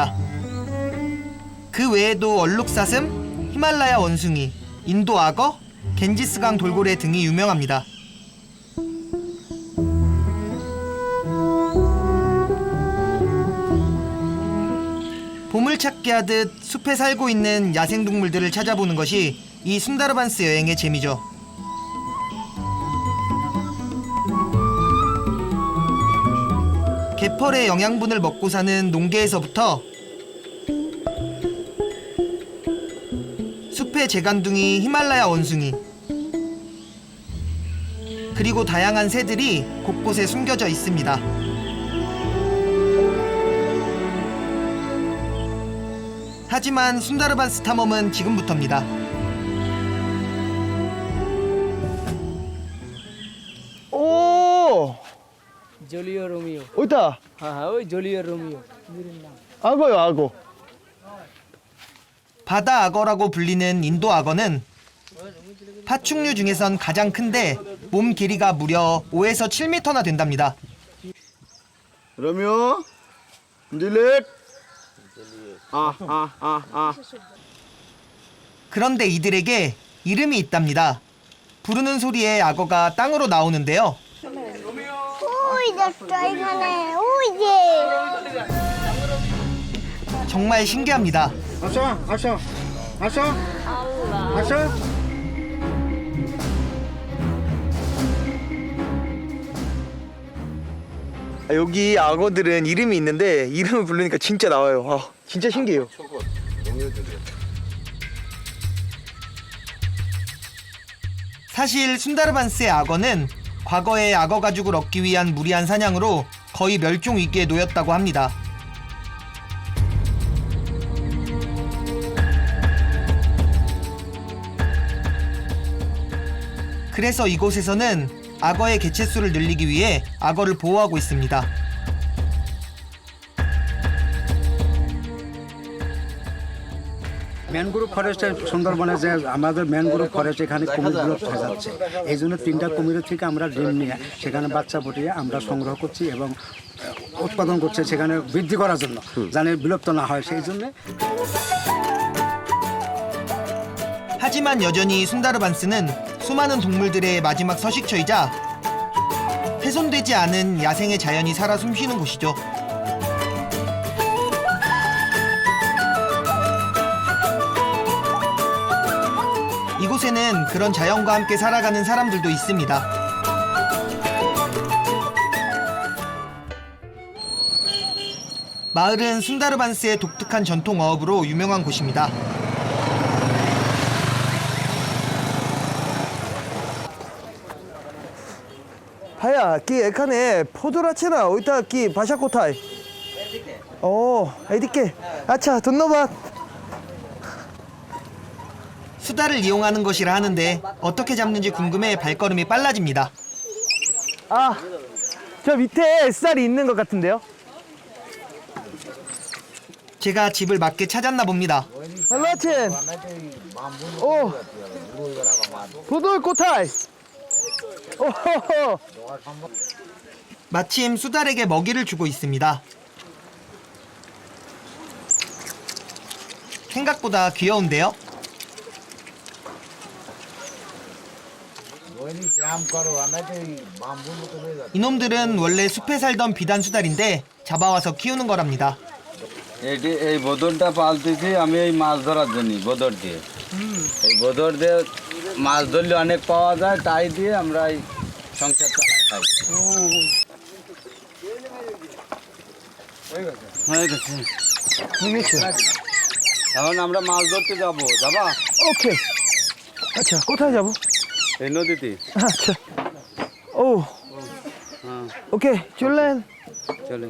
그 외에도 얼룩사슴, 히말라야 원숭이, 인도 악어, 겐지스강 돌고래 등이 유명합니다. 보물찾기 하듯 숲에 살고 있는 야생동물들을 찾아보는 것이 이 순다르반스 여행의 재미죠. 개펄의 영양분을 먹고 사는 농개에서부터 숲의 재간둥이 히말라야 원숭이, 그리고 다양한 새들이 곳곳에 숨겨져 있습니다. 하지만 순다르반스 탐험은 지금부터입니다. 오! জলীয় রোমিও 어디다? হ্যাঁ হ্যাঁ ওই জলীয় রোমিও নাম 악어요, 악어. 바다 악어라고 불리는 인도 악어는 파충류 중에선 가장 큰데 몸 길이가 무려 5에서 7m나 된답니다. Romeo delete 그런데 이들에게 이름이 있답니다. 부르는 소리에 악어가 땅으로 나오는데요. ওই দেখতো এখানে ওই যে 정말 신기합니다. আসো আসো আসো আসো 여기 악어들은 이름이 있는데 이름을 부르니까 진짜 나와요. 아, 진짜 신기해요. 사실 순다르반스의 악어는 과거에 악어 가죽을 얻기 위한 무리한 사냥으로 거의 멸종 위기에 놓였다고 합니다. 그래서 이곳에서는 악어의 개체수를 늘리기 위해 악어를 보호하고 있습니다. ম্যানগ্রোভ ফরেস্টের সুন্দরবনে যে আমাদের ম্যানগ্রোভ ফরেস্ট এখানে কুমিরগুলো হয়ে যাচ্ছে এই জন্য 3টা কুমিরের থেকে আমরা ডিম নিয়ে সেখানে বাচ্চা ফুটিয়ে আমরা সংগ্রহ করছি এবং উৎপাদন করছি সেখানে বৃদ্ধি করার জন্য যেন বিলুপ্ত না হয় সেই জন্য 하지만 여전히 순다르반스는 수많은 동물들의 마지막 서식처이자 훼손되지 않은 야생의 자연이 살아 숨쉬는 곳이죠. 이곳에는 그런 자연과 함께 살아가는 사람들도 있습니다. 마을은 순다르반스의 독특한 전통 어업으로 유명한 곳입니다. ভাইয়া কি এখানে ফদর আছে না ওইটা কি ভাষা কোথায় ও এদিকে আচ্ছা ধন্যবাদ 수다를 이용하는 것이라 하는데 어떻게 잡는지 궁금해 발걸음이 빨라집니다. 저 밑에 쌀이 있는 것 같은데요 제가 집을 맞게 찾았나 봅니다. ভালো আছেন ও ফদর কোথায় 오호호. 마침 수달에게 먹이를 주고 있습니다. 생각보다 귀여운데요? 이놈들은 원래 숲에 살던 비단 수달인데 잡아와서 키우는 거랍니다. এই বদরটা পালতেছি আমি এই মাছ ধরার জন্য বদর দিয়ে এই বদর দিয়ে মাছ ধরলে অনেক পাওয়া যায় তাই দিয়ে আমরা এই সংসার চালাই খাই হয়ে গেছে হয়েছে। এখন আমরা মাছ ধরতে যাবো, যাবা? ওকে। আচ্ছা, কোথায় যাব? এই নদীতে। আচ্ছা। 오. 오케이, 줄렌. চলে।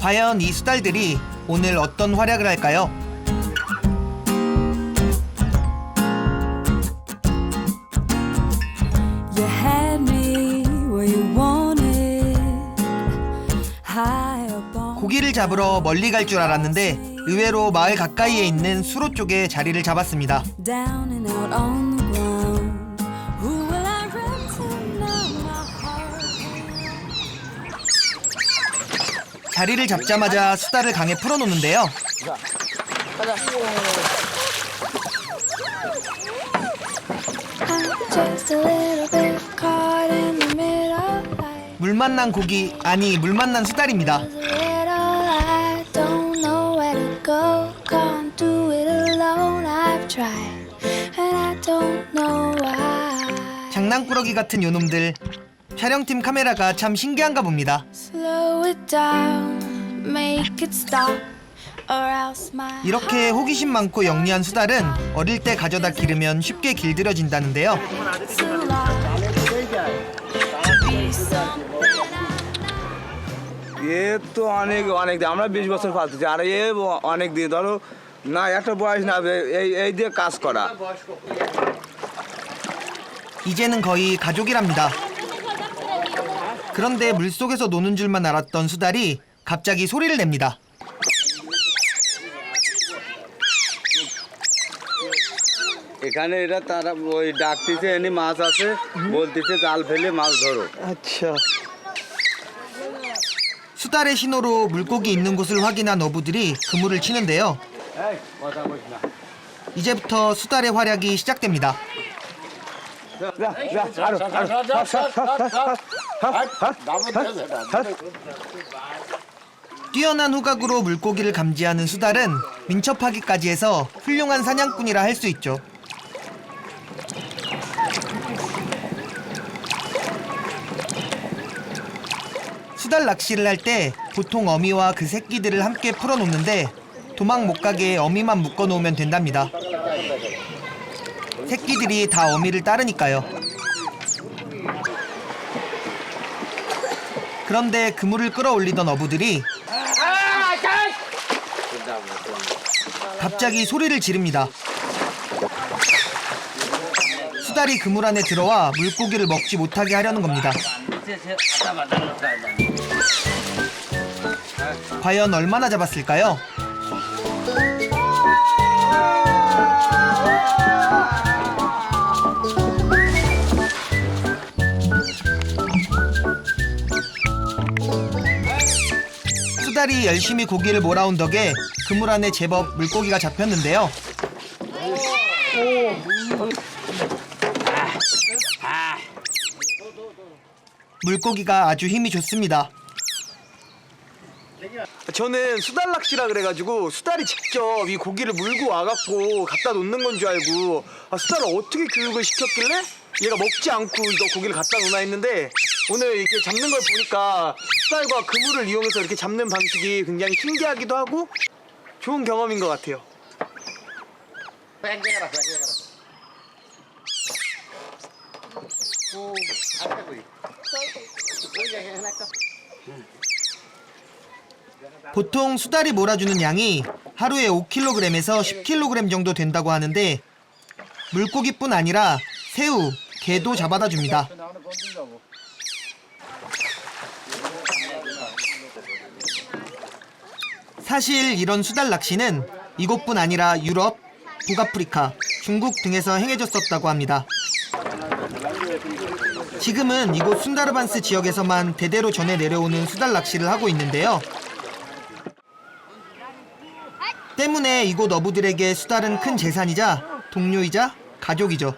과연 이 수달들이 오늘 어떤 활약을 할까요? You had me where you wanted, high up on 고기를 잡으러 멀리 갈 줄 알았는데 의외로 마을 가까이에 있는 수로 쪽에 자리를 잡았습니다. down and out on the ground. Who will I run to now? My heart. 자리를 잡자마자 수달을 강에 풀어놓는데요. I'm just a little bit caught in the middle. 물 만난 고기, 아니 물 만난 수달입니다. I don't know where to go. Can't do it alone. I've tried, and I don't know why. 장난꾸러기 같은 요놈들. 촬영팀 카메라가 참 신기한가 봅니다. Slow it down, make it stop, or else my 이렇게 호기심 많고 영리한 수달은 어릴 때 가져다 기르면 쉽게 길들여진다는데요. এ তো অনেক অনেক দিন, আমরা 20 বছর পালতেছি, আর এ অনেক দিন, ধরো না একটা বয়স না, এই দিয়ে কাজ করা। 이제는 거의 가족이랍니다. 그런데 물속에서 노는 줄만 알았던 수달이 갑자기 소리를 냅니다. এখানে এরা তারা ওই ডাকতেছে, এনে মাছ আছে, বলতেছে জাল ফেলে মাছ ধরো। আচ্ছা। 수달의 신호로 물고기 있는 곳을 확인한 어부들이 그물을 치는데요. 이제부터 수달의 활약이 시작됩니다. 뛰어난 후각으로 물고기를 감지하는 수달은 민첩하기까지 해서 훌륭한 사냥꾼이라 할 수 있죠. 수달 낚시를 할 때 보통 어미와 그 새끼들을 함께 풀어놓는데 도망 못 가게 어미만 묶어놓으면 된답니다. 새끼들이 다 어미를 따르니까요. 그런데 그물을 끌어올리던 어부들이 갑자기 소리를 지릅니다. 수달이 그물 안에 들어와 물고기를 먹지 못하게 하려는 겁니다. 과연 얼마나 잡았을까요? 수달이 열심히 고기를 몰아온 덕에 그물 안에 제법 물고기가 잡혔는데요. 물고기가 아주 힘이 좋습니다. 저는 수달 낚시라 그래가지고 수달이 직접 이 고기를 물고 와갖고 갖다 놓는 건 줄 알고 수달을 어떻게 교육을 시켰길래 얘가 먹지 않고 이거 고기를 갖다 놓나 했는데 오늘 이렇게 잡는 걸 보니까 수달과 그물을 이용해서 이렇게 잡는 방식이 굉장히 신기하기도 하고 좋은 경험인 것 같아요. 보통 수달이 몰아주는 양이 하루에 5kg에서 10kg 정도 된다고 하는데 물고기뿐 아니라 새우, 게도 잡아다 줍니다. 사실 이런 수달 낚시는 이곳뿐 아니라 유럽, 북아프리카, 중국 등에서 행해졌었다고 합니다. 지금은 이곳 순다르반스 지역에서만 대대로 전해 내려오는 수달 낚시를 하고 있는데요. 때문에 이곳 어부들에게 수달은 큰 재산이자 동료이자 가족이죠.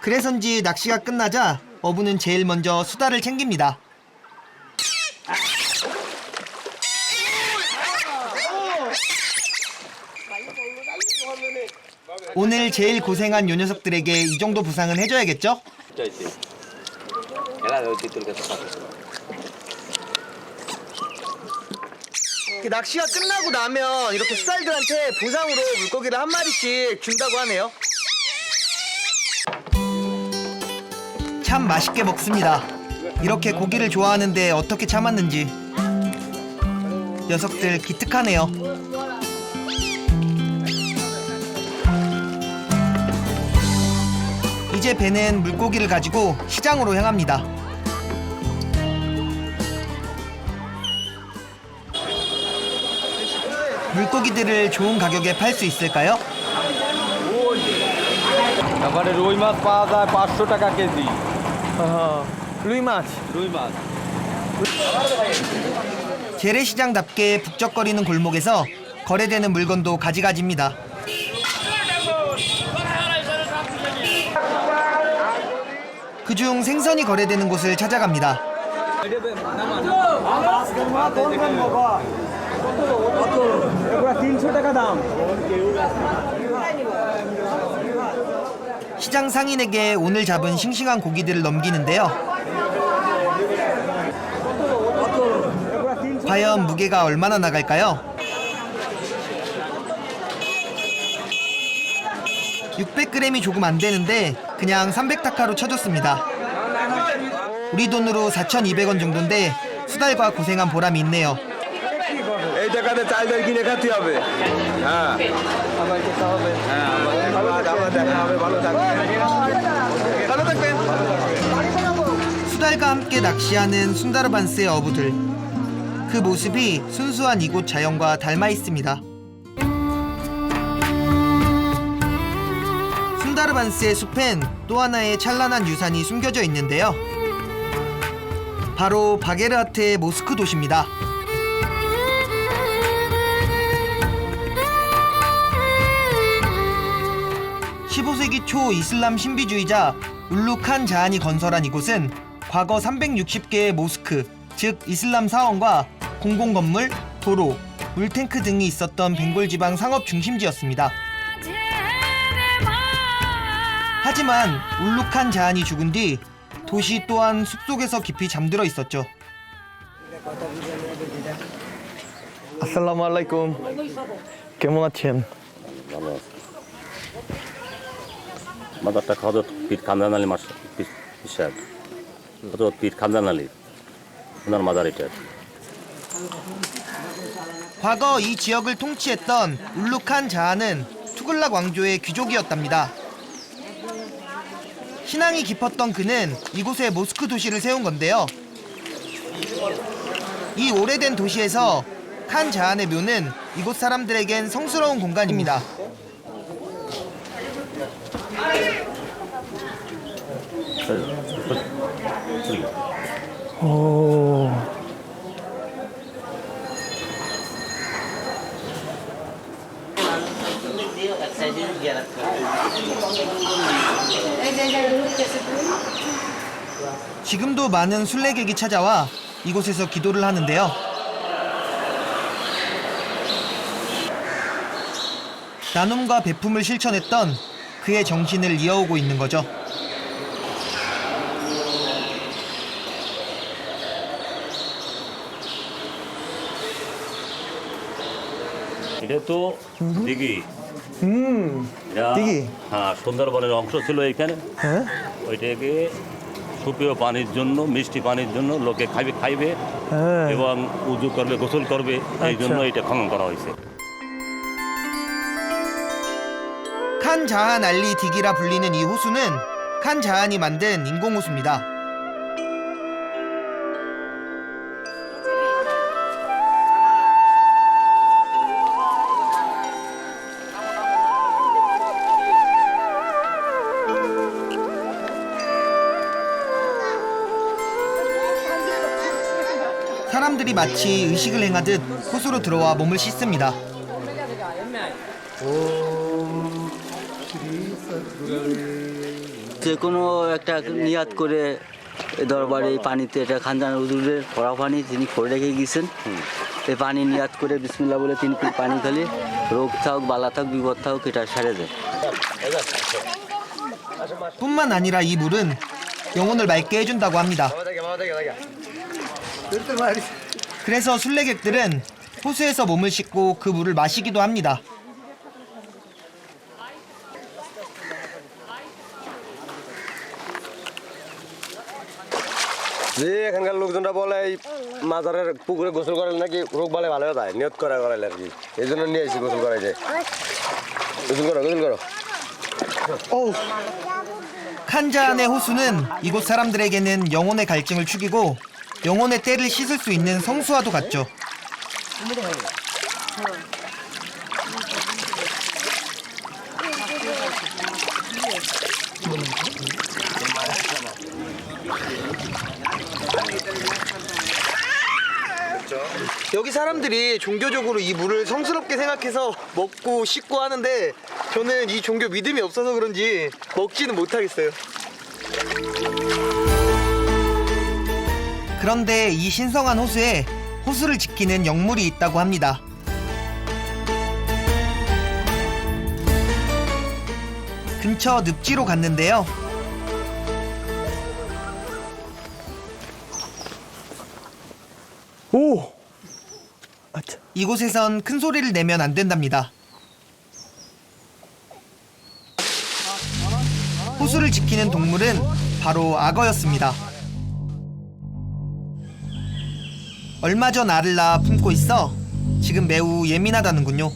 그래서인지 낚시가 끝나자 어부는 제일 먼저 수달을 챙깁니다. 오늘 제일 고생한 요 녀석들에게 이 정도 보상은 해줘야겠죠? 낚시가 끝나고 나면 이렇게 수달들한테 보상으로 물고기를 한 마리씩 준다고 하네요. 참 맛있게 먹습니다. 이렇게 고기를 좋아하는데 어떻게 참았는지. 녀석들 기특하네요. 이제 배는 물고기를 가지고 시장으로 향합니다. 물고기들을 좋은 가격에 팔 수 있을까요? তারপরে রুই মাছ পাওয়া যায় 500 টাকা কেজি। 루이 마ছ. রুই মাছ। 재래시장답게 북적거리는 골목에서 거래되는 물건도 가지가지입니다. 그중 생선이 거래되는 곳을 찾아갑니다. 시장 상인에게 오늘 잡은 싱싱한 고기들을 넘기는데요. 과연 무게가 얼마나 나갈까요? 600g이 조금 안 되는데 그냥 300타카로 쳐줬습니다. 우리 돈으로 4,200원 정도인데 수달과 고생한 보람이 있네요. এই টাকাতে চাল ডাল কিনে খেতে হবে। হ্যাঁ আবার খেতে হবে। হ্যাঁ আবার দেখা হবে। ভালো থাকবেন। 수달과 함께 낚시하는 순다르반스의 어부들. 그 모습이 순수한 이곳 자연과 닮아 있습니다. 순다르반스의 숲엔 또 하나의 찬란한 유산이 숨겨져 있는데요. 바로 바게르하트의 모스크 도시입니다. 15세기 초 이슬람 신비주의자 울룩 한 자한이 건설한 이곳은 과거 360개의 모스크, 즉 이슬람 사원과 공공건물, 도로, 물탱크 등이 있었던 벵골 지방 상업 중심지였습니다. 하지만 울룩 한 자한이 죽은 뒤 도시 또한 숲속에서 깊이 잠들어 있었죠. 아살라무알라이쿰. কেমন আছেন? ভালো আছে মাদারটা খাওয়া তো পীর খানদান আলী মাস সাহেব তো পীর খানদান আলী ওনার মাদার এটা 과거 이 지역을 통치했던 울룩 한 자한은 투글락 왕조의 귀족이었답니다. 신앙이 깊었던 그는 이곳에 모스크 도시를 세운 건데요. 이 오래된 도시에서 칸 자한의 묘는 이곳 사람들에겐 성스러운 공간입니다. 오. 지금도 많은 순례객이 찾아와 이곳에서 기도를 하는데요. 나눔과 배품을 실천했던 그의 정신을 이어오고 있는 거죠. এটা তো দিঘি দিঘি? হ্যাঁ সুন্দরবনের অংশ ছিল এখানে হ্যাঁ ওইটাকে সুপেয় পানির জন্য মিষ্টি পানির জন্য লোকে খাইবে হ্যাঁ। এবং উজু করবে গোসল করবে এই জন্য এটা খনন করা হয়েছে 칸 자한 알리 디기라 불리는 이 호수는 칸 자한이 만든 인공호수입니다. 사람들이 마치 의식을 행하듯 호수로 들어와 몸을 씻습니다. যে কোনো একটা নিয়াত করে এই দরবারে এই পানিতে এটা খানজান হুজুরের পড়া পানি তিনি করে রেখে গিয়েছেন। এই পানি নিয়াত করে বিসমিল্লাহ বলে 3 কুল পানি খেলে রোগ থাক বালা থাক বিপদ থাক এটা সেরে যায়। 뿐만 아니라 이 물은 영혼을 맑게 해준다고 합니다. 그래서 순례객들은 호수에서 몸을 씻고 그 물을 마시기도 합니다. যে এখানকার লোকজনরা বলে এই মাজারের পুকুরে গোসল করালে নাকি রোগ বালে ভালো হয়ে যায়, নিয়ত করা করাইলে আর কি, এই জন্য নিয়ে এসেছি গোসল করাই যায়। গোসল করো গোসল করো। 칸자안의 호수는 이곳 사람들에게는 영혼의 갈증을 죽이고 영혼의 때를 씻을 수 있는 성수와도 같죠. 여기 사람들이 종교적으로 이 물을 성스럽게 생각해서 먹고 씻고 하는데 저는 이 종교 믿음이 없어서 그런지 먹지는 못하겠어요. 그런데 이 신성한 호수에 호수를 지키는 영물이 있다고 합니다. 근처 늪지로 갔는데요. 오! 이곳에선 큰 소리를 내면 안 된답니다. 호수를 지키는 동물은 바로 악어였습니다. 얼마 전 알을 낳아 품고 있어 지금 매우 예민하다는군요.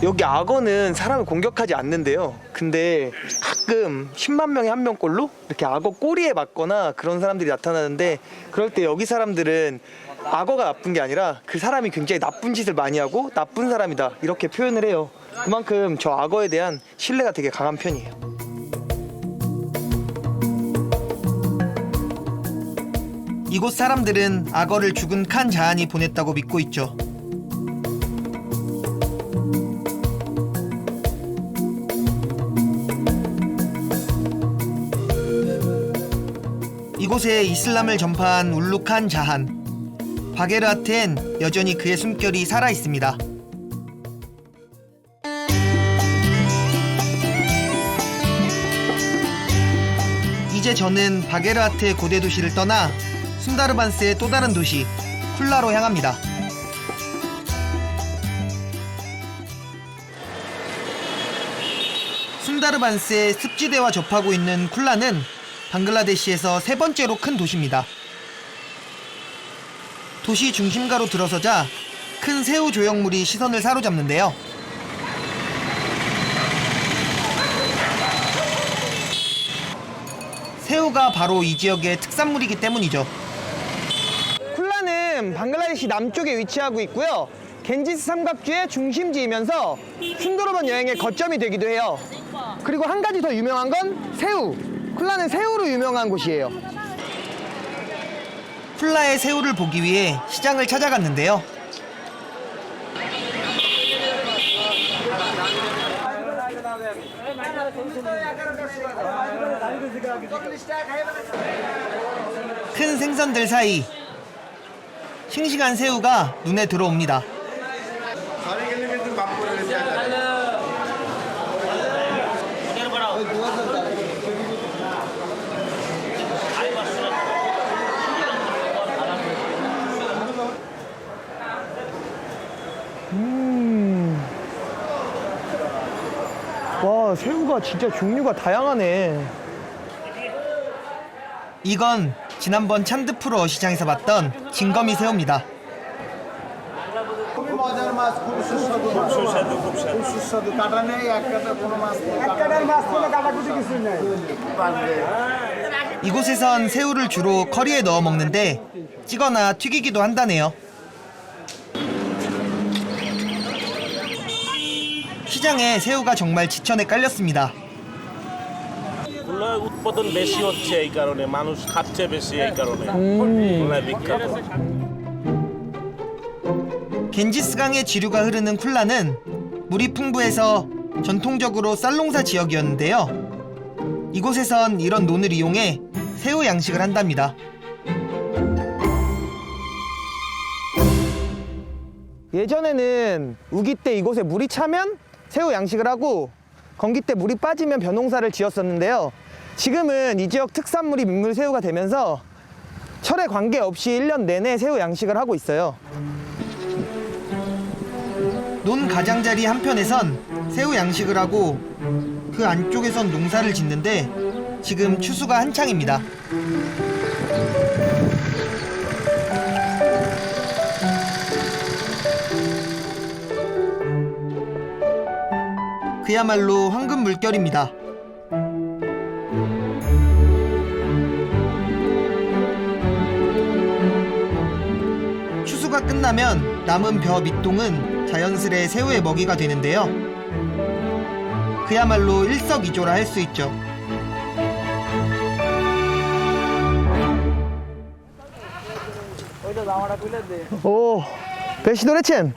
여기 악어는 사람을 공격하지 않는데요. 근데 가끔 10만 명에 한 명꼴로 이렇게 악어 꼬리에 맞거나 그런 사람들이 나타나는데 그럴 때 여기 사람들은 악어가 나쁜 게 아니라 그 사람이 굉장히 나쁜 짓을 많이 하고 나쁜 사람이다 이렇게 표현을 해요. 그만큼 저 악어에 대한 신뢰가 되게 강한 편이에요. 이곳 사람들은 악어를 죽은 칸 자안이 보냈다고 믿고 있죠. 이곳에 이슬람을 전파한 울루 칸 자한. 바게르하트엔 여전히 그의 숨결이 살아 있습니다. 이제 저는 바게르하트의 고대 도시를 떠나 순다르반스의 또 다른 도시 쿨라로 향합니다. 순다르반스의 습지대와 접하고 있는 쿨라는 방글라데시에서 세 번째로 큰 도시입니다. 도시 중심가로 들어서자 큰 새우 조형물이 시선을 사로잡는데요. 새우가 바로 이 지역의 특산물이기 때문이죠. 쿨라는 방글라데시 남쪽에 위치하고 있고요. 겐지스 삼각주의 중심지이면서 순도르반 여행의 거점이 되기도 해요. 그리고 한 가지 더 유명한 건 새우. 쿨라는 새우로 유명한 곳이에요. 쿨라의 새우를 보기 위해 시장을 찾아갔는데요. 큰 생선들 사이 싱싱한 새우가 눈에 들어옵니다. 와, 새우가 진짜 종류가 다양하네. 이건 지난번 찬드프로 시장에서 봤던 진거미 새우입니다. 이곳에선 새우를 주로 커리에 넣어 먹는데 찌거나 튀기기도 한다네요. 시장에 새우가 정말 지천에 깔렸습니다. খুলনার উৎপাদন বেশি হচ্ছে এই কারণে মানুষ খাচ্ছে বেশি এই কারণে খুলনায় বিখ্যাত। 겐지스강의 지류가 흐르는 쿨라는 물이 풍부해서 전통적으로 쌀농사 지역이었는데요. 이곳에선 이런 논을 이용해 새우 양식을 한답니다. 예전에는 우기 때 이곳에 물이 차면 새우 양식을 하고 건기 때 물이 빠지면 벼농사를 지었었는데요. 지금은 이 지역 특산물이 민물새우가 되면서 철에 관계없이 1년 내내 새우 양식을 하고 있어요. 논 가장자리 한편에선 새우 양식을 하고 그 안쪽에선 농사를 짓는데 지금 추수가 한창입니다. 그야말로 황금 물결입니다. 추수가 끝나면 남은 벼 밑동은 자연스레 새우의 먹이가 되는데요. 그야말로 일석이조라 할 수 있죠. 오, 배시 노래첸.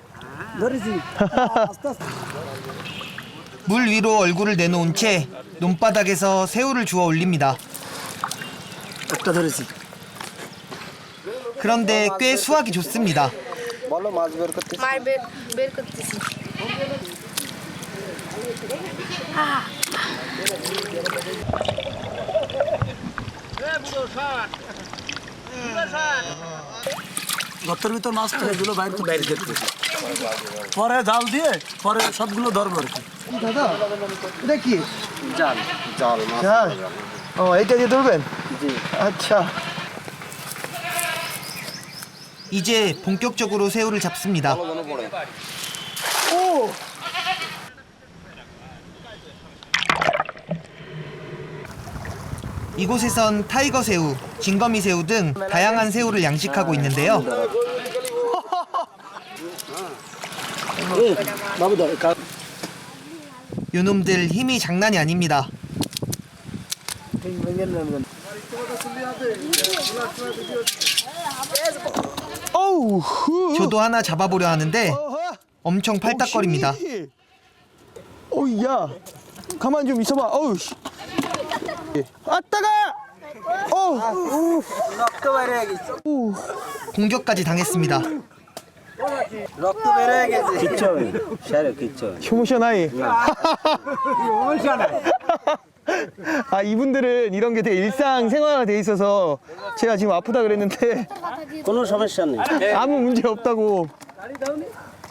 물 위로 얼굴을 내놓은 채 논바닥에서 새우를 주워 올립니다. 그런데 꽤 수확이 좋습니다. গর্তের ভিতর মাছ তো এগুলো বাইরে দেখতেছি পরে জাল দিয়ে পরে সবগুলো ধরবো আর কি দাদা এটা কি জাল জাল জাল ও এইটা দিয়ে ধরবেন জি আচ্ছা 이제 본격적으로 새우를 잡습니다. 오! 이곳에선 타이거 새우, 진거미 새우 등 다양한 새우를 양식하고 있는데요. 요놈들 힘이 장난이 아닙니다. 저도 하나 잡아보려 하는데 엄청 팔딱거립니다. 어우 야 가만 좀 있어봐. 어우 씨. 아따가. 공격까지 당했습니다. 효모셔나이. 아 이분들은 이런 게 되게 일상생활화 돼 있어서 제가 지금 아프다 그랬는데 아무 문제 없다고.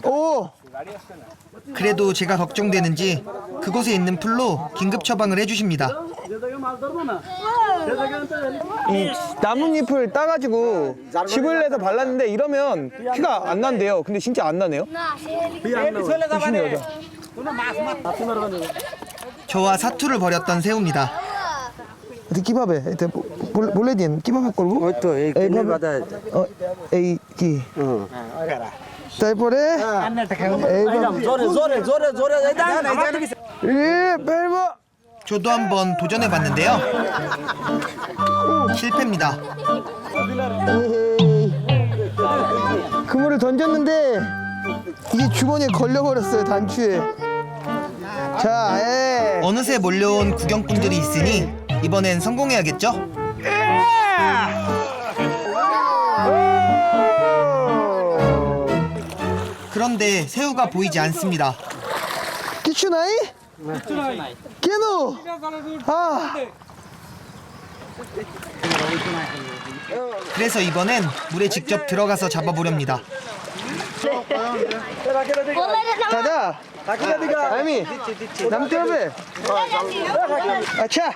오. 그래도 제가 걱정되는지 그곳에 있는 풀로 긴급 처방을 해주십니다. 이 나뭇잎을 따가지고 즙을 내서 발랐는데 이러면 피가 안 난대요. 근데 진짜 안 나네요. 저와 사투를 벌였던 새우입니다. কিভাবে এটা বলে দিন কিভাবে করব ওই তো এই কিনে বাঁধা এই কি তারপরে জোরে জোরে জোরে জোরে 저도 한번 도전해봤는데요. 실패입니다. 그물을 던졌는데 이게 주머니에 걸려버렸어요. 단추에. 자, 어느새 몰려온 구경꾼들이 있으니 이번엔 성공해야겠죠? 그런데 새우가 보이지 않습니다. 기추나이? 깨노. 아. 그래서 이번엔 물에 직접 들어가서 잡아보렵니다. 다다. 아미. 남태업에. 아차.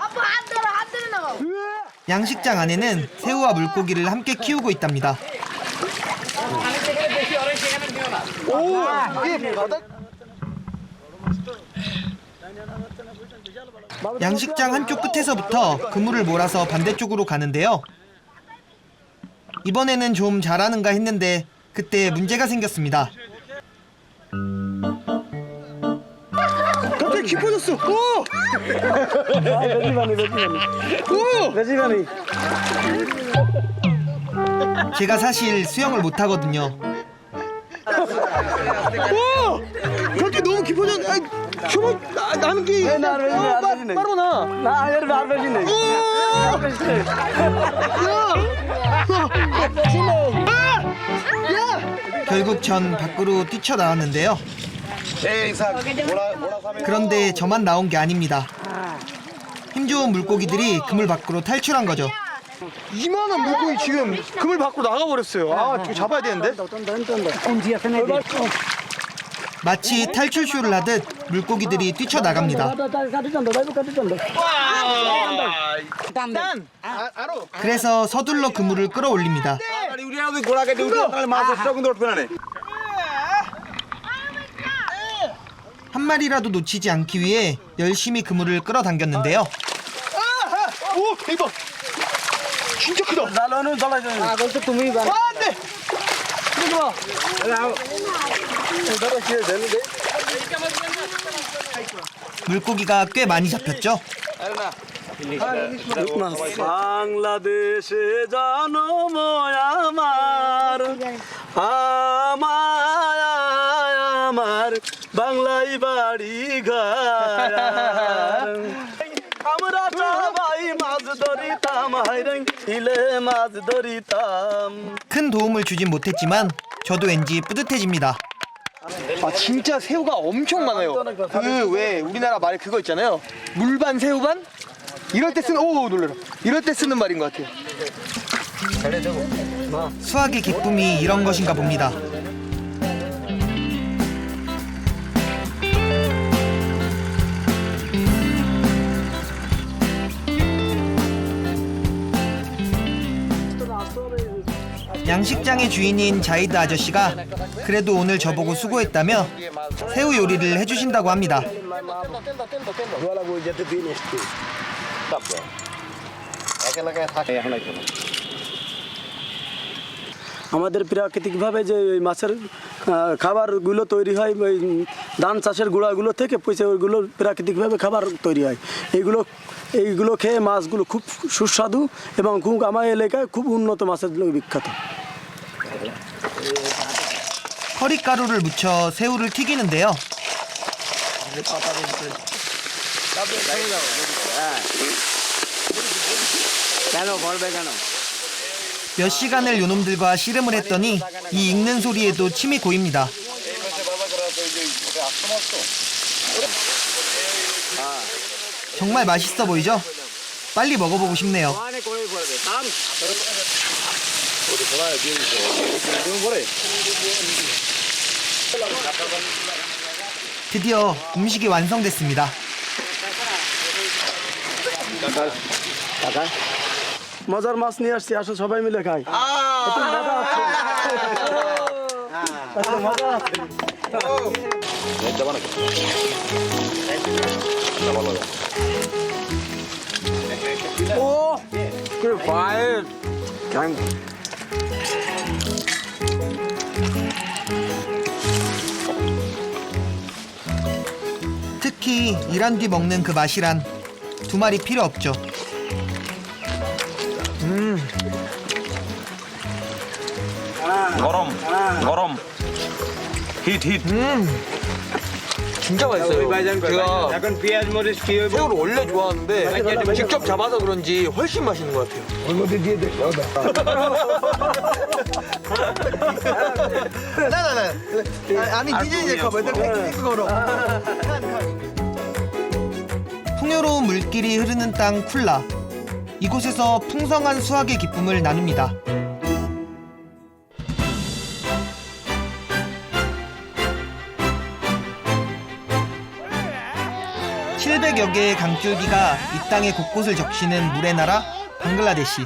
양식장 안에는 새우와 물고기를 함께 키우고 있답니다. 양식장 한쪽 끝에서부터 그물을 몰아서 반대쪽으로 가는데요. 이번에는 좀 잘하는가 했는데 그때 문제가 생겼습니다. 갑자기 깊어졌어. 오! বেশিবানি 제가 사실 수영을 못하거든요. 와! 저렇게 너무 깊어졌. 나는 게. 빠르고 나. 결국 전 밖으로 뛰쳐나왔는데요. 그런데 저만 나온 게 아닙니다. 힘 좋은 물고기들이 그물 밖으로 탈출한 거죠. 이만한 물고기 지금 그물 밖으로 나가버렸어요. 아, 좀 잡아야 되는데. 마치 탈출쇼를 하듯 물고기들이 뛰쳐나갑니다. 그래서 서둘러 그물을 끌어올립니다. 한 마리라도 놓치지 않기 위해 열심히 그물을 끌어당겼는데요. 오, 대박! 진짜 크다. 나는 달라져. 아, 그것도 तुम्이 봐. 안 돼. 이거 봐. 물고기가 꽤 많이 잡혔죠. বাংলাদেশে জনম আমার আমার বাংলাই বাড়ি ঘর আমরা সবাই মাছ ধরিতাম হাইরেং ইলে মাছ ধরিতাম 큰 도움을 주진 못했지만 저도 왠지 뿌듯해집니다. 아, 진짜 새우가 엄청 많아요. 그 왜 우리나라 말 그거 있잖아요. 물반 새우반? 이럴 때 쓰는 놀래라. 이럴 때 쓰는 말인 것 같아요. 수학의 기쁨이 이런 것인가 봅니다. 양식장의 주인인 자이드 아저씨가 그래도 오늘 저보고 수고했다며 새우 요리를 해주신다고 합니다. আমাদের প্রাকৃতিকভাবে যে ওই মাছের খাবারগুলো তৈরি হয় ওই ধান চাষের গুঁড়াগুলো থেকে পয়সা ওইগুলো প্রাকৃতিকভাবে খাবার তৈরি হয় এইগুলো খেয়ে মাছগুলো খুব সুস্বাদু এবং খুব আমার এলাকায় খুব উন্নত মাছের বিখ্যাত 커리가루를 묻혀 새우를 튀기는데요. 몇 시간을 요놈들과 씨름을 했더니 이 익는 소리에도 침이 고입니다. 정말 맛있어 보이죠? 빨리 먹어보고 싶네요. 드디어 음식이 완성됐습니다. মজার মাছ নিয়ে আসছি আসো সবাই মিলে খাই 오, 그래 과일 그냥 특히 일한 뒤 먹는 그 맛이란 두말이 필요 없죠. গরম হিট 진짜 맛있어요. 제가 약간 피아즈 머리스 키워 새우를 원래 좋아하는데 직접 잡아서 그런지 훨씬 맛있는 것 같아요. 아니 DJ 그거로. 풍요로운 물길이 흐르는 땅 쿨라. 이곳에서 풍성한 수확의 기쁨을 나눕니다. (700여) 개의 강줄기가 이 땅의 곳곳을 적시는 물의 나라 방글라데시.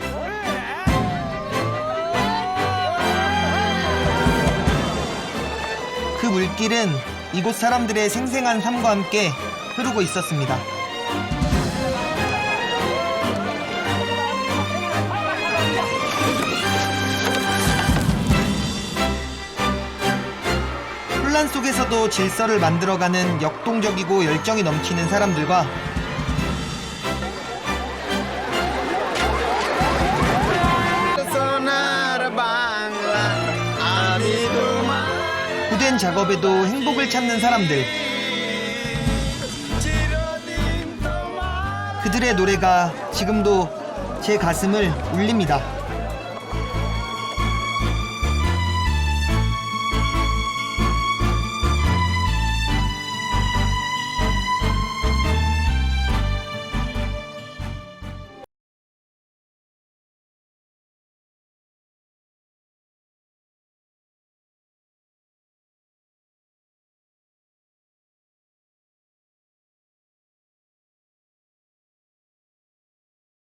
그 물길은 이곳 사람들의 생생한 삶과 함께 흐르고 있었습니다. 혼란 속에서도 질서를 만들어가는 역동적이고 열정이 넘치는 사람들과 고된 작업에도 행복을 찾는 사람들. 그들의 노래가 지금도 제 가슴을 울립니다.